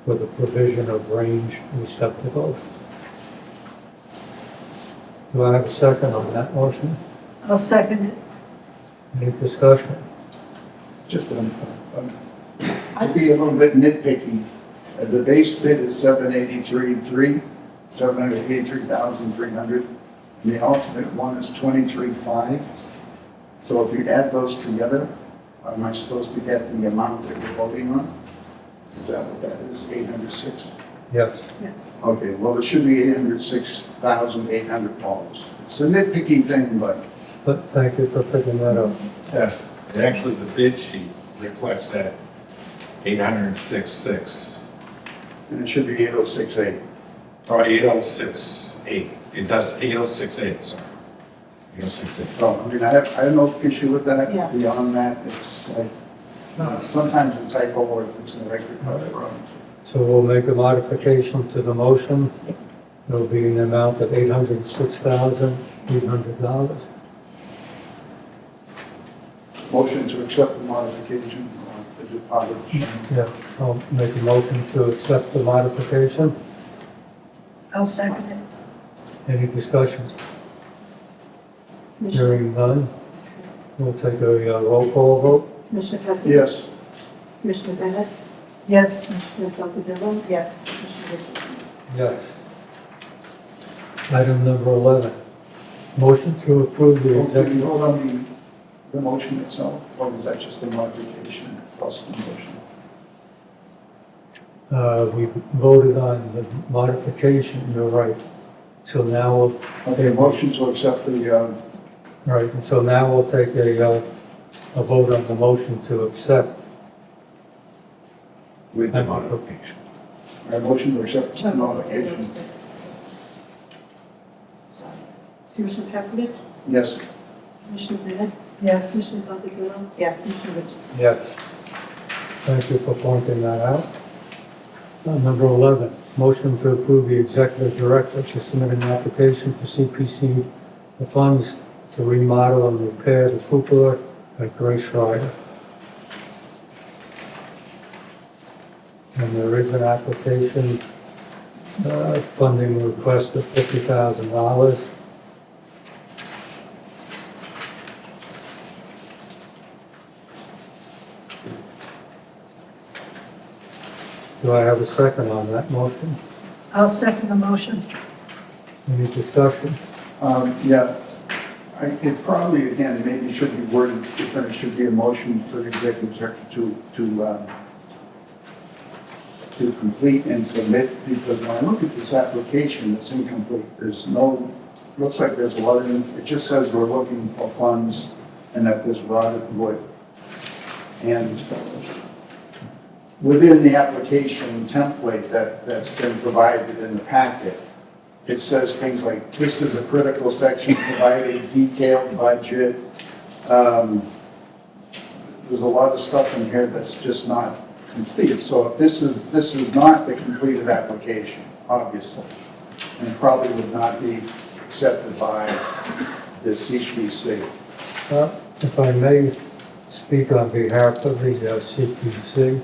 for the provision of range receptacles. Do I have a second on that motion? I'll second it. Any discussion? Just I'd be a little bit nitpicky. The base bid is 783,300, and the alternate one is 23,500. So if you add those together, am I supposed to get the amount that we're voting on? Is that what that is, 806? Yes. Yes. Okay, well, it should be $806,800. It's a nitpicky thing, but But thank you for picking that up. Yeah, and actually the bid sheet reflects that 806.6, and it should be 806,800. or 806.8. It does 806.8, sorry. 806.8. So, I mean, I have no issue with that. Yeah. Beyond that, it's like, sometimes a typo or it's an electric cut wrong. So we'll make a modification to the motion. It'll be in the amount of $806,800. Motion to accept the modification, is it part of the Yeah, I'll make a motion to accept the modification. I'll second it. Any discussion? Hearing none, we'll take a roll call vote. Commissioner Cassidy? Yes. Commissioner Bennett? Yes. Commissioner Falcozero? Yes. Commissioner Richardson? Yes. Item number 11, motion to approve the Can you executive. vote on the motion itself, or is that just a modification plus the motion? We voted on the modification, you're right. So now we'll, Okay, motion to accept the, right, and so now we'll take a vote on the motion to accept. With the modification. motion to accept the modification. Sorry. Commissioner Cassidy? Yes. Commissioner Bennett? Yes. Commissioner Falcozero? Yes. Commissioner Richardson? Yes. Thank you for pointing that out. Number 11, motion to approve the executive director to submit an application for CPC for funds to remodel and repair the cupola at Grace Rider. And there is an application, funding request of $50,000. Do I have a second on that motion? I'll second the motion. Any discussion? Yeah, it probably, again, maybe should be worded different. It should be a motion for the executive director to complete and submit, because when I look at this application, it's incomplete. There's no, looks like there's a lot of, it just says we're looking for funds and that there's rotted wood. And within the application template that's been provided in the packet, it says things like, this is a critical section, provide a detailed budget. There's a lot of stuff in here that's just not complete. So if this is not the completed application, obviously, and it probably would not be accepted by the CPC. If I may speak on behalf of the CPC,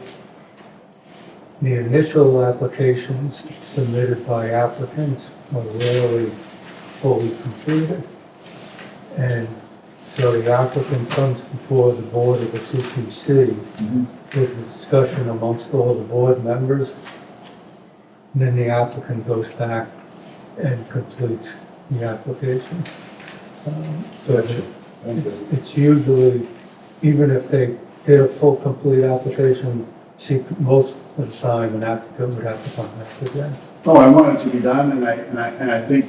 the initial applications submitted by applicants are rarely fully completed. And so the applicant comes before the board of the CPC with a discussion amongst all the board members. And then the applicant goes back and completes the application. So it's usually, even if they did a full complete application, most of the time an applicant would have to come back again. No, I want it to be done, and I think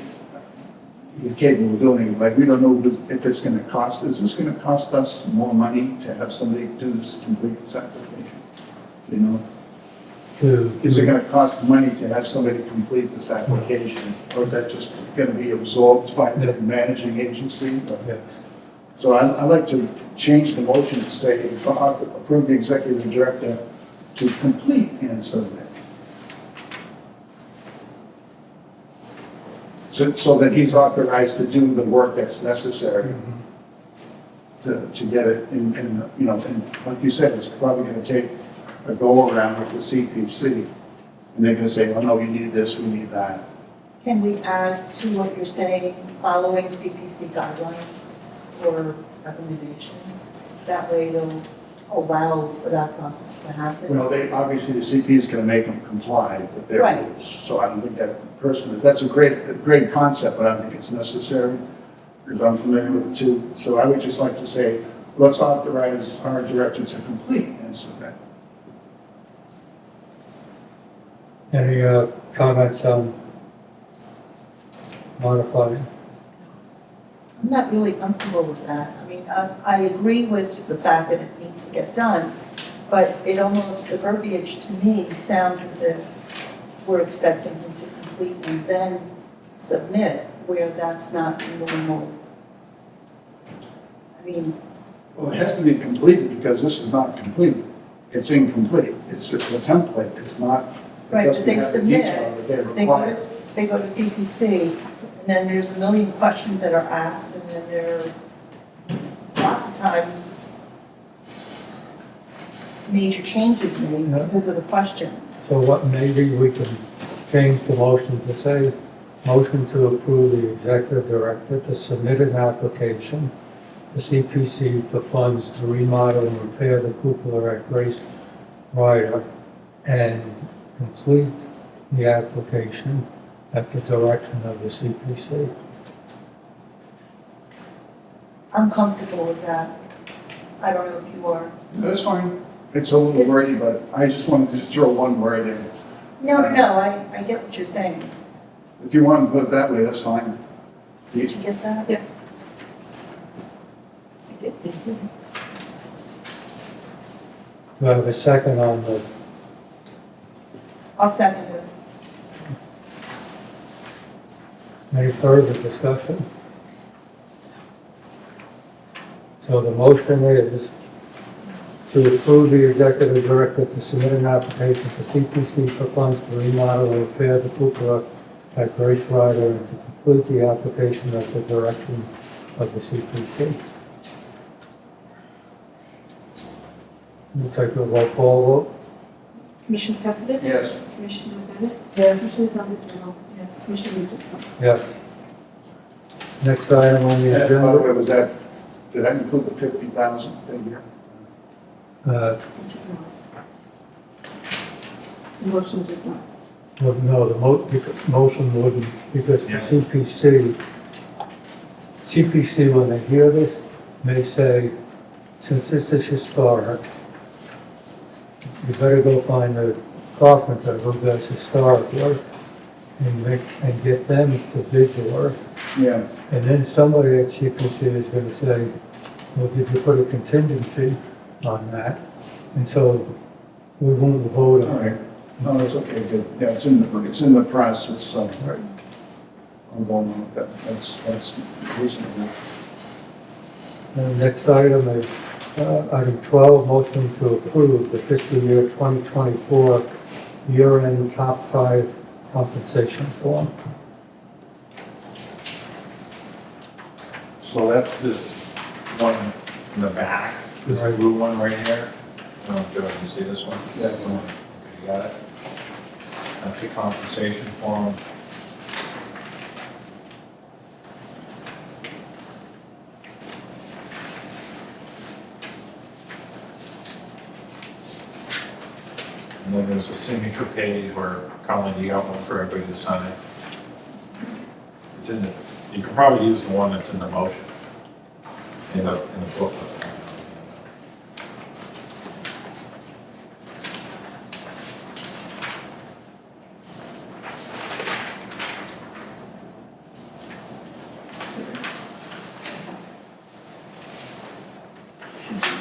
he's capable of doing it, but we don't know if it's gonna cost, is this gonna cost us more money to have somebody do this, complete this application? You know, is it gonna cost money to have somebody complete this application, or is that just gonna be absorbed by the managing agency? Yes. So I'd like to change the motion to say, approve the executive director to complete and submit. So that he's authorized to do the work that's necessary to get it in, you know, and like you said, it's probably gonna take a go-around with the CPC. And they're gonna say, oh, no, you need this, we need that. Can we add to what you're saying, following CPC guidelines or recommendations? That way it'll allow for that process to happen. Well, obviously the CP is gonna make them comply with their Right. rules. So I don't think that personally, that's a great concept, but I don't think it's necessary, because I'm familiar with it too. So I would just like to say, let's authorize our director to complete and submit. Any comments on modifying? I'm not really comfortable with that. I mean, I agree with the fact that it needs to get done, but it almost, the verbiage to me sounds as if we're expecting him to complete and then submit, where that's not normal. I mean, Well, it has to be completed because this is not complete. It's incomplete. It's a template. It's not, it right, but doesn't they have the submit, detail that they they go require. to, they go to CPC, and then there's a million questions that are asked, and then there are lots of times major changes made Yeah. because of the questions. So what, maybe we can change the motion to say, motion to approve the executive director to submit an application to CPC for funds to remodel and repair the cupola at Grace Ryder and complete the application at the direction of the CPC. I'm comfortable with that. I don't know if you are. That's fine. It's a little wordy, but I just wanted to just throw one word in. No, I get what you're saying. If you want to put it that way, that's fine. Did you get that? Yeah. I did, thank you. Do I have a second on the, I'll second it. any further discussion? So the motion is to approve the executive director to submit an application for CPC for funds to remodel and repair the cupola at Grace Ryder and to complete the application at the direction of the CPC. We'll take a roll call vote. Commissioner Cassidy? Yes. Commissioner Bennett? Yes. Commissioner Donatello? Yes. Commissioner Richardson? Yes. Next item on the And by the way, agenda. was that, did that include the 50,000 figure? The motion does not. Well, no, the motion wouldn't, because the Yeah. CPC, when they hear this, may say, since this is historic, you better go find a carpenter who does historic work and get them to bid the work. Yeah. And then somebody at CPC is gonna say, well, did you put a contingency on that? And so we won't vote All on it. right. No, that's okay, good. Yeah, it's in the process, so Right. I'm going on with that. That's reasonable. The next item is item 12, motion to approve the fiscal year 2024 year-end top 5 compensation form. So that's this one in the back, this Right. blue one right here. I don't know if you see this one? Yeah. Okay, you got it? That's the compensation form. And then there's a signature page where Colin, you got one for everybody to sign. It's in the, you can probably use the one that's in the motion, in the booklet.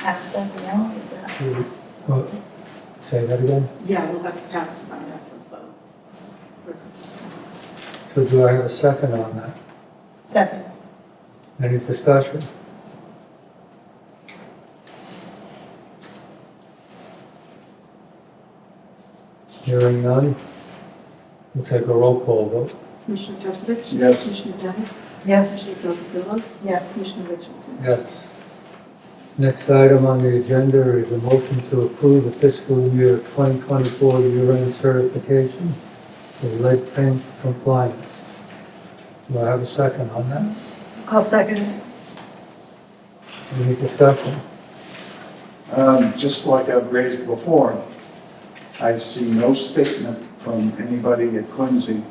pass that around, is that? Well, say that again? Yeah, we'll have to pass it on after the vote. So do I have a second on that? Second. Any discussion? Hearing none, we'll take a roll call vote. Commissioner Tesevich? Yes. Commissioner Bennett? Yes, Commissioner Delgado? Yes. Commissioner Richardson? Yes. Next item on the agenda is a motion to approve the fiscal year 2024 year-end certification for lead paint compliance. Do I have a second on that? I'll second it. Any discussion? Just like I've raised before, I see no statement from anybody at Quincy.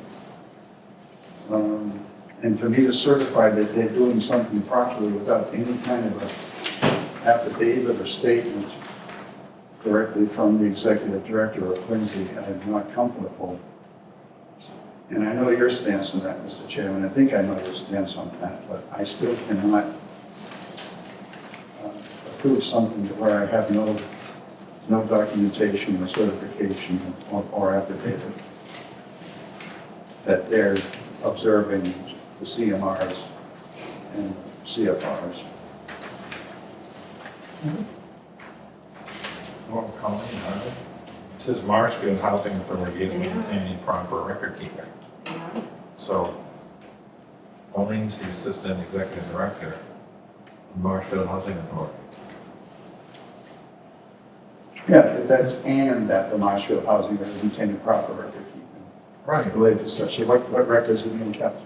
And for me to certify that they're doing something properly without any kind of a affidavit or statement directly from the executive director of Quincy, I'm not comfortable. And I know your stance on that, Mr. Chairman. I think I know your stance on that, but I still cannot approve something where I have no documentation or certification or affidavit that they're observing the CMRs and CFRs. Well, Colleen, it says Marshfield Housing Authority is maintaining proper record keeping. Yeah. So, Colleen's the Assistant Executive Director of Marshfield Housing Authority. Yeah, that's and that the Marshfield Housing is maintaining proper record keeping Right. related to such. So what records are being kept?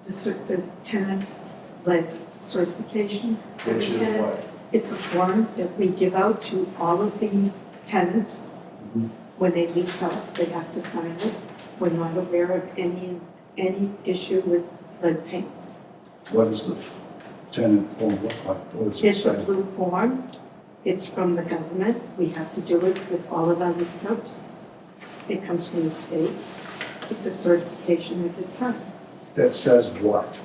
The tenant's lead certification. Which is Tenant- what? It's a form that we give out to all of the tenants. Mhm. When they lease out, they have to sign it. We're not aware of any issue with lead paint. What does the tenant form look like? What does it It's a say? blue form. It's from the government. We have to do it with all of our lease ups. It comes from the state. It's a certification that it's signed. That says what?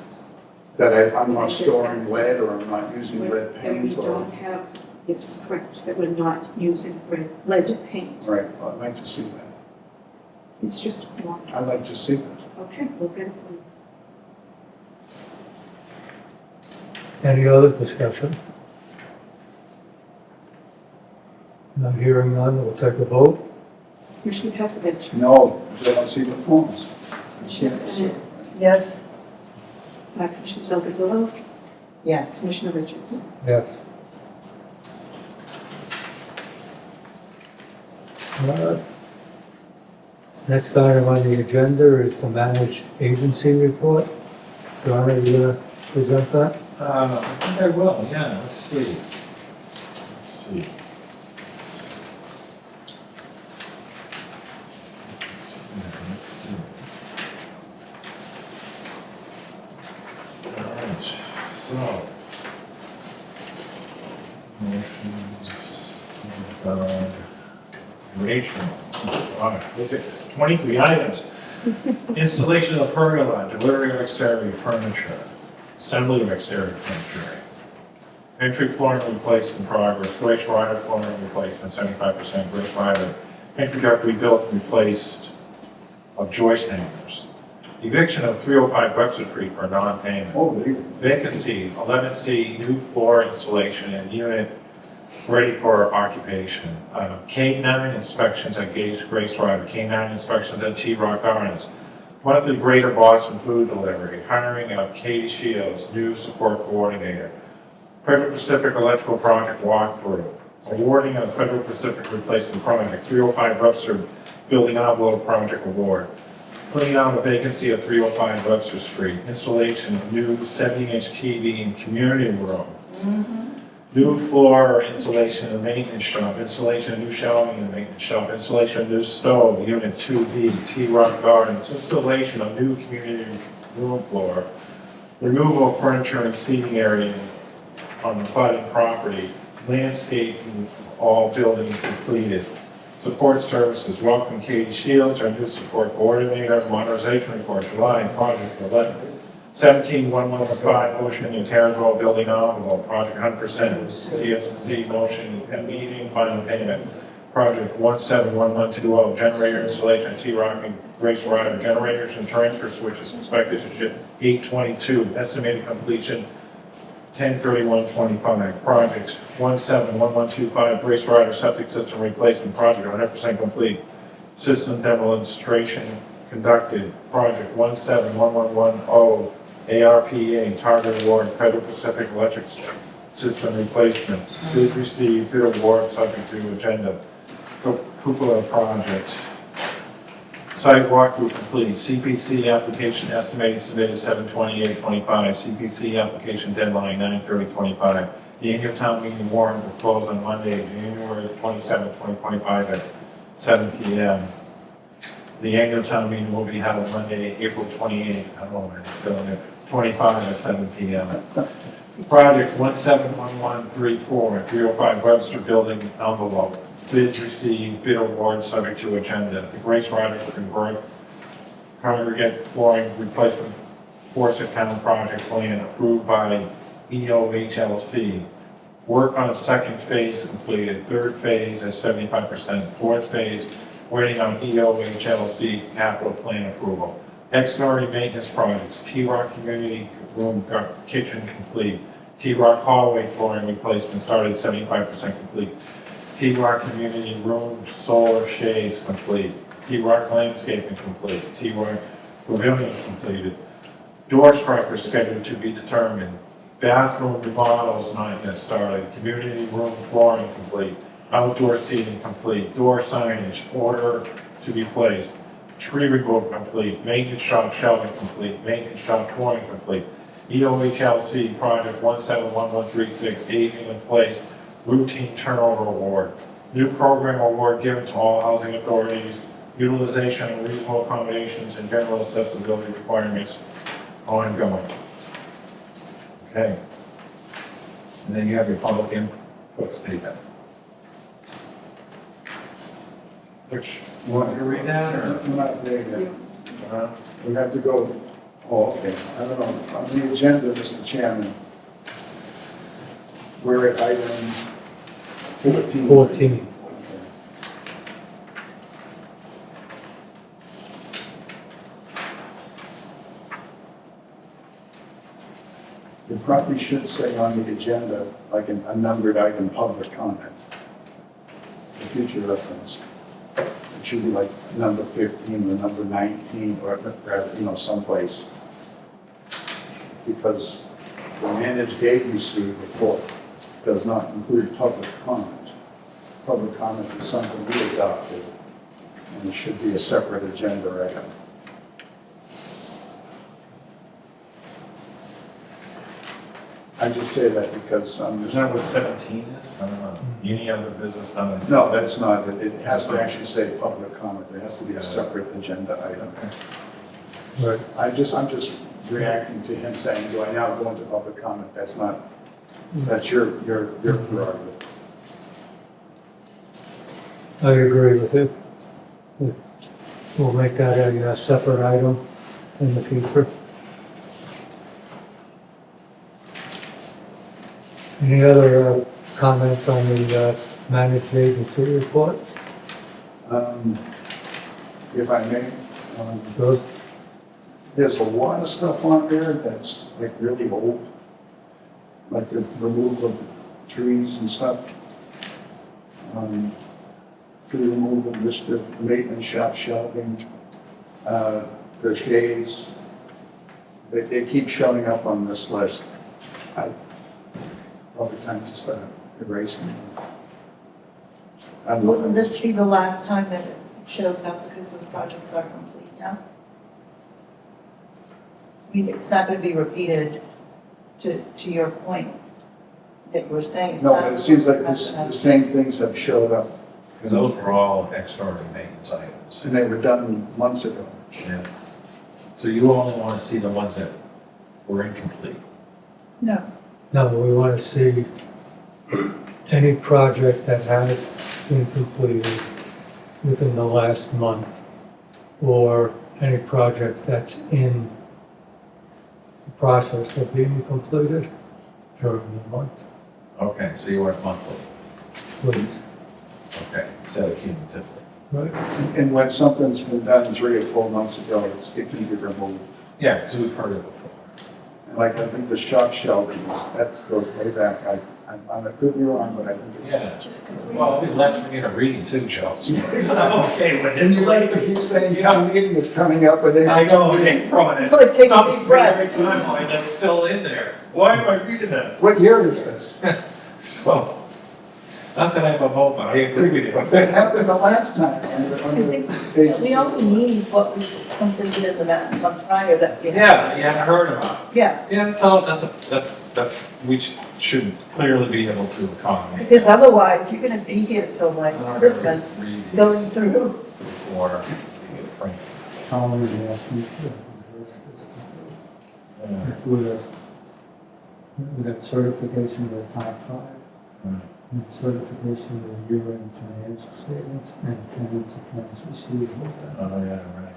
That I'm not It just- storing lead or I'm not using lead That we paint or? don't have, it's correct, that we're not using lead paint. Right, I'd like to see that. It's just a form. I'd like to see that. Okay, we'll get it for you. Any other discussion? Not hearing none, we'll take a vote. Commissioner Pesevich. No, I don't see the forms. I can't see it. Yes, Commissioner Delgado. Yes. Commissioner Richardson. Yes. Next item on the agenda is the managed agency report. John, are you going to present that? I think I will, yeah, let's see. Let's see. Let's see. All right, so. Motions, racial. All right, look at this, 23 items. Installation of pergola, delivery of exterior furniture, assembly of exterior furniture, entry flooring replacement progress, glaze rider flooring replacement, 75% glaze rider, entry duct rebuilt and replaced of joist hangers, eviction of 305 Webster Street for non-payment, Oh, there you go. vacancy, 11C, new floor installation and unit ready for occupation. K9 inspections at Grace Drive, K9 inspections at T-Rock Gardens. Monthly Greater Boston food delivery, hiring of Katie Shields, new support coordinator. Federal Pacific Electrical Project walkthrough. Awarding of Federal Pacific Replacement Project, 305 Webster Building Envelope Project Award. Cleaning out a vacancy at 305 Webster Street. Installation of new 70-inch TV in community room. New floor installation and maintenance shop, installation of new shelving and maintenance shop, installation of new stove, unit 2B, T-Rock Gardens, installation of new community room floor, removal of furniture and seating area on the flooding property, landscaping of all buildings completed, support services, welcome Katie Shields, our new support coordinator, modernization report, July, project 11. 17-1115, motion in Carswell Building Envelope, project 100% CFC motion and meeting, final payment. Project 171120, generator installation, T-Rock and Grace Rider generators and transfer switches expected to ship 8/22, estimated completion 10/31/25. Project 171125, Grace Rider septic system replacement project 100% complete. System demonstration conducted. Project 171110, ARPA target award, Federal Pacific Electric System replacement. Bid received, bid award subject to agenda. Cupola project. Site walkthrough complete. CPC application estimated submitted 7/28/25. CPC application deadline 9/30/25. The annual town meeting warrant will close on Monday, January 27, 2025 at 7 p.m. The annual town meeting will be held Monday, April 28, I don't know when it's still in there, 25 at 7 p.m. Project 171134, 305 Webster Building envelope. Bids received, bid award subject to agenda. The Grace Rider convert congregate flooring replacement force account project plan approved by EOHLC. Work on second phase completed, third phase at 75%, fourth phase waiting on EOHLC capital plan approval. Extraordinary maintenance projects, T-Rock community room kitchen complete. T-Rock hallway flooring replacement started at 75% complete. T-Rock community room solar shades complete. T-Rock landscaping complete. T-Rock pavilion completed. Door strikers scheduled to be determined. Bathroom remodels not yet started. Community room flooring complete. Outdoor seating complete. Door signage order to be placed. Tree removal complete. Maintenance shop shelving complete. Maintenance shop flooring complete. EOHLC project 171136 aging in place. Routine turnover award. New program award given to all housing authorities. Utilization and reasonable accommodations and general accessibility requirements ongoing. Okay. And then you have your public input statement. Which, you want me to read that or? We're not there yet. Uh, We have to go, oh, okay, I don't know, on the agenda, Mr. Chairman, we're at item 14. 14. It probably should say on the agenda, like a numbered item, public comment, for future reference. It should be like number 15 or number 19, or rather, someplace. Because the managed agency report does not include public comment. Public comment is something we adopted, and it should be a separate agenda item. I just say that because Isn't that what 17 is? I don't know. Any other business done? no, that's not, it has to actually say public comment, there has to be a separate agenda item. Right. I'm just reacting to him saying, do I now go into public comment? That's your prerogative. I agree with it. We'll make that a separate item in the future. Any other comments on the managed agency report? If I may, Sure. there's a lot of stuff on there that's like really old, like the removal of trees and stuff. Tree removal, the maintenance shop shelving, the shades, they keep showing up on this list. Probably time to start erasing them. Wouldn't this be the last time that it shows up because those projects are complete now? I mean, it's not going to be repeated to your point that you were saying. It's No, not- but it seems like the same things have showed up, Because those were all extraordinary maintenance items. and they were done months ago. Yeah. So you only want to see the ones that were incomplete. No, No, we want to see any project that has been completed within the last month, or any project that's in process of being completed during the month, Okay, so you work monthly, please. okay, instead of cumulatively. Right? And when something's been done 3 or 4 months ago, it can be removed. Yeah, because we've heard it before. And like, I think the shop shelving, that goes way back. I could be wrong, but I think it's. Yeah. Just complete. Well, it lets me get a reading too, Joe. I'm okay with And you like it. to keep saying town meeting is coming up, and then. I know, I hate throwing it. Let's take a Stumps deep me breath. every time, like, that's still in there. Why am I reading that? What year is this? So, not that I'm a hope, but I agree with you. That happened the last time. under page- We only need what was completed in the month prior that we had. Yeah, you haven't heard about it. Yeah, Yeah, so that's, we should clearly be able to accommodate. because otherwise you're gonna be here till like Christmas, Read going these through. Before we get framed. Colin is asking for this. Yeah. If we got certification of the top five, Mm. and certification of the year-end financial statements, and tenants accounts receivable. Oh, yeah, right.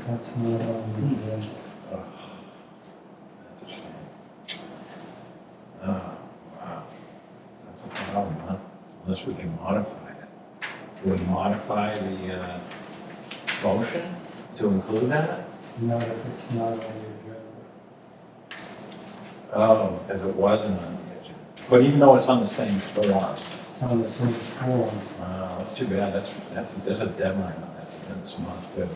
That's not on the, Oh, that's a shame. Oh, wow. That's a problem, huh? Unless we can modify it. Can we modify the motion to include that? not if it's not on the agenda. Oh, as it wasn't on the agenda. But even though it's on the same form, It's on the same form, that's too bad. There's a deadline on that this month too.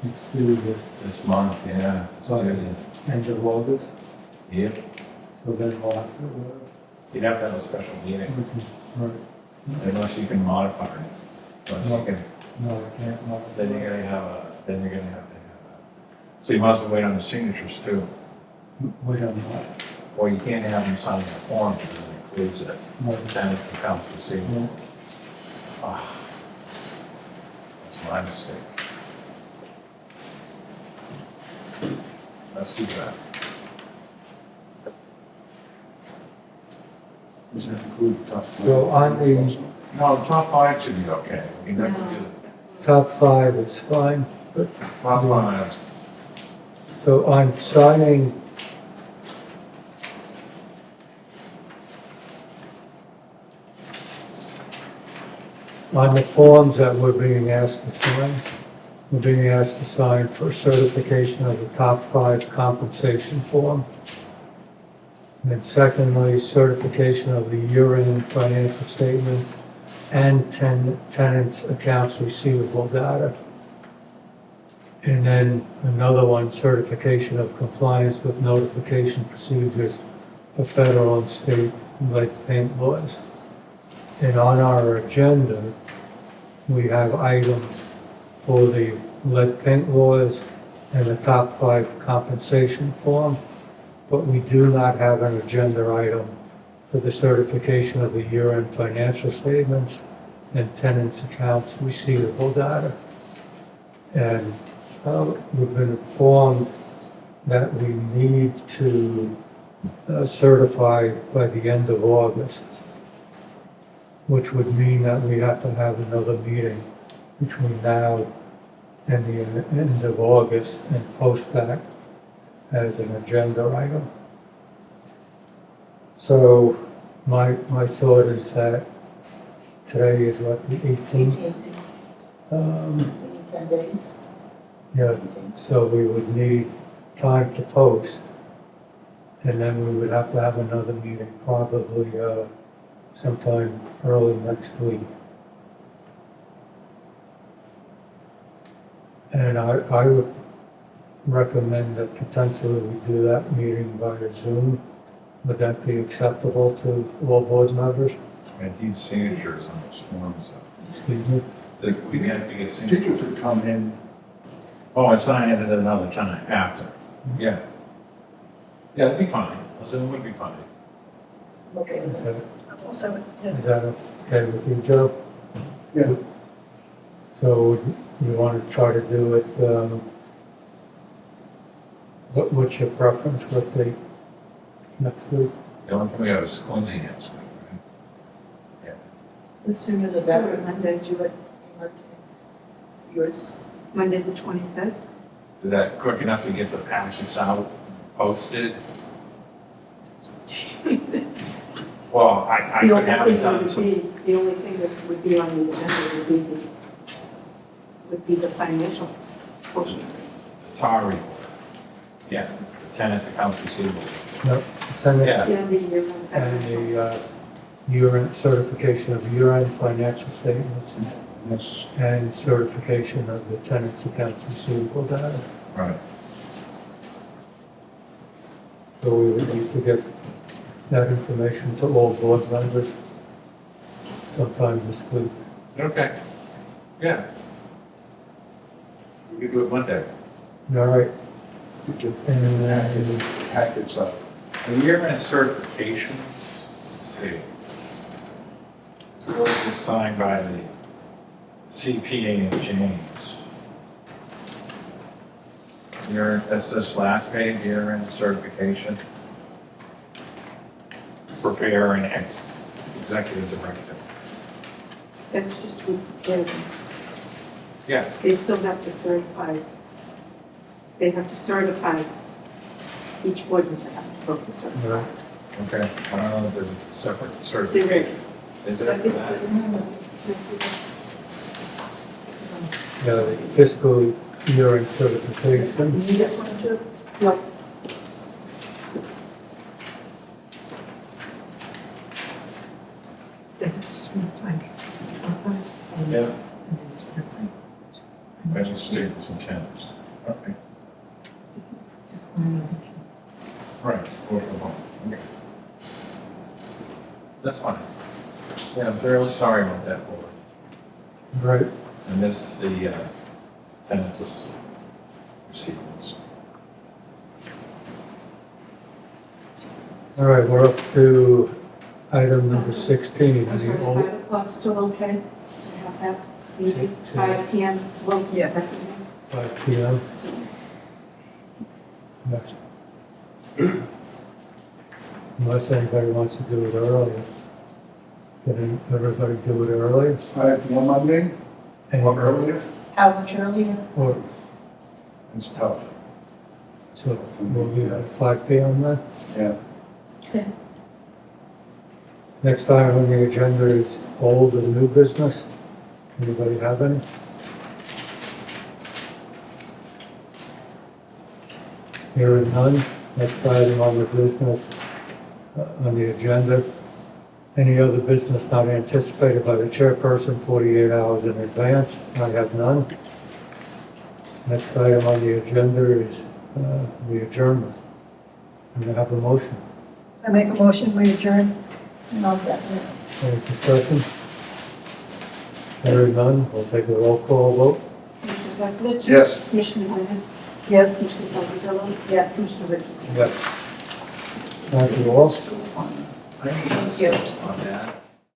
it's due the This month, yeah. It's Right. due. end of August, Yep. so then we'll have to, You'd have to have a special meeting right, unless you can modify it. Unless you can, no, I can't modify. then you're gonna have to have a, so you must wait on the signatures too. We don't know. Or you can't have them sign the form because it includes it. No. Then it's accounts receivable. No. Ah, that's my mistake. That's too bad. Does that include tough? So on the- No, top five should be okay. We can never do Top five is fine, but, top five. so on signing, on the forms that we're being asked to sign, we're being asked to sign for certification of the top five compensation form. And secondly, certification of the year-end financial statements and tenants' accounts receivable data. And then another one, certification of compliance with notification procedures for federal and state lead paint laws. And on our agenda, we have items for the lead paint laws and the top five compensation form, but we do not have an agenda item for the certification of the year-end financial statements and tenants' accounts receivable data. And we've been informed that we need to certify by the end of August, which would mean that we have to have another meeting between now and the end of August and post that as an agenda item. So my thought is that today is what, the 18th? 18, 10 days. Yeah, so we would need time to post. And then we would have to have another meeting probably sometime early next week. And I would recommend that potentially we do that meeting via Zoom. Would that be acceptable to all board members? I need signatures on those forms. Excuse me? We have to get Teachers signatures. would come in, Oh, I sign it at another time, after. Yeah. Yeah, that'd be fine. Zoom would be fine. Okay. Is that, Also, yeah. is that okay with you, Joe? yeah, So you want to try to do it, what's your preference, what date next week? The only thing we have is Quincy next week, right? The sooner the better, Monday, do it. Yours. Monday, the 25th. Is that quick enough to get the packets out? posted. Well, I The could only have it thing that done, would so be, the only thing that would be on the agenda would be the financial portion. the TAR report. Yeah, the tenants accounts receivable. No, tenants Yeah. Yeah, the year-end and financials. the year-end certification of year-end financial statements Yes. and certification of the tenants' accounts receivable data. Right. So we would need to get that information to all board members sometime this week. Okay. Yeah. We could do it Monday. All right, We did and then, packets up. The year-end certification, let's see. It's signed by the CPA and James. That's this last page, year-end certification. Prepare and executive director. That's just to prepare them. Yeah. They still have to certify, they have to certify, each board member has to vote to certify. all right, Okay. I don't know if there's a separate certification. There is. Is But it? it's the, this is the fiscal year-end certification. You just want to, what, they have to certify. Yeah. And then certify. Registered and tenants. Okay. Right, it's quarter of one. Okay. That's fine. Yeah, I'm fairly sorry about that, board. Right, And this is the tenants' receivables. all right, we're up to item number 16. I'm sorry, the is old- 5 o'clock still okay? Do you have that meeting? 5 PM is still okay? Yeah. 5 PM. So, Next. Unless anybody wants to do it earlier. Can everybody do it earlier? 5 p.m. Monday, or earlier, How much earlier? Or, it's tough. so we'll leave at 5 PM then? Yeah. Okay. Next item on the agenda is old and new business. Anybody have any? Hearing none. Next item on the business, on the agenda. Any other business not anticipated by the chairperson 48 hours in advance? I have none. Next item on the agenda is the adjournment. Do I have a motion? I make a motion, we adjourn. And I'll second it. Any discussion? Hearing none, we'll take a roll call vote. Commissioner Vastavich? Yes. Commissioner Ryan? Yes. Commissioner Fogarty? Yes. Commissioner Richardson? Yes. Thank you all. I have on that.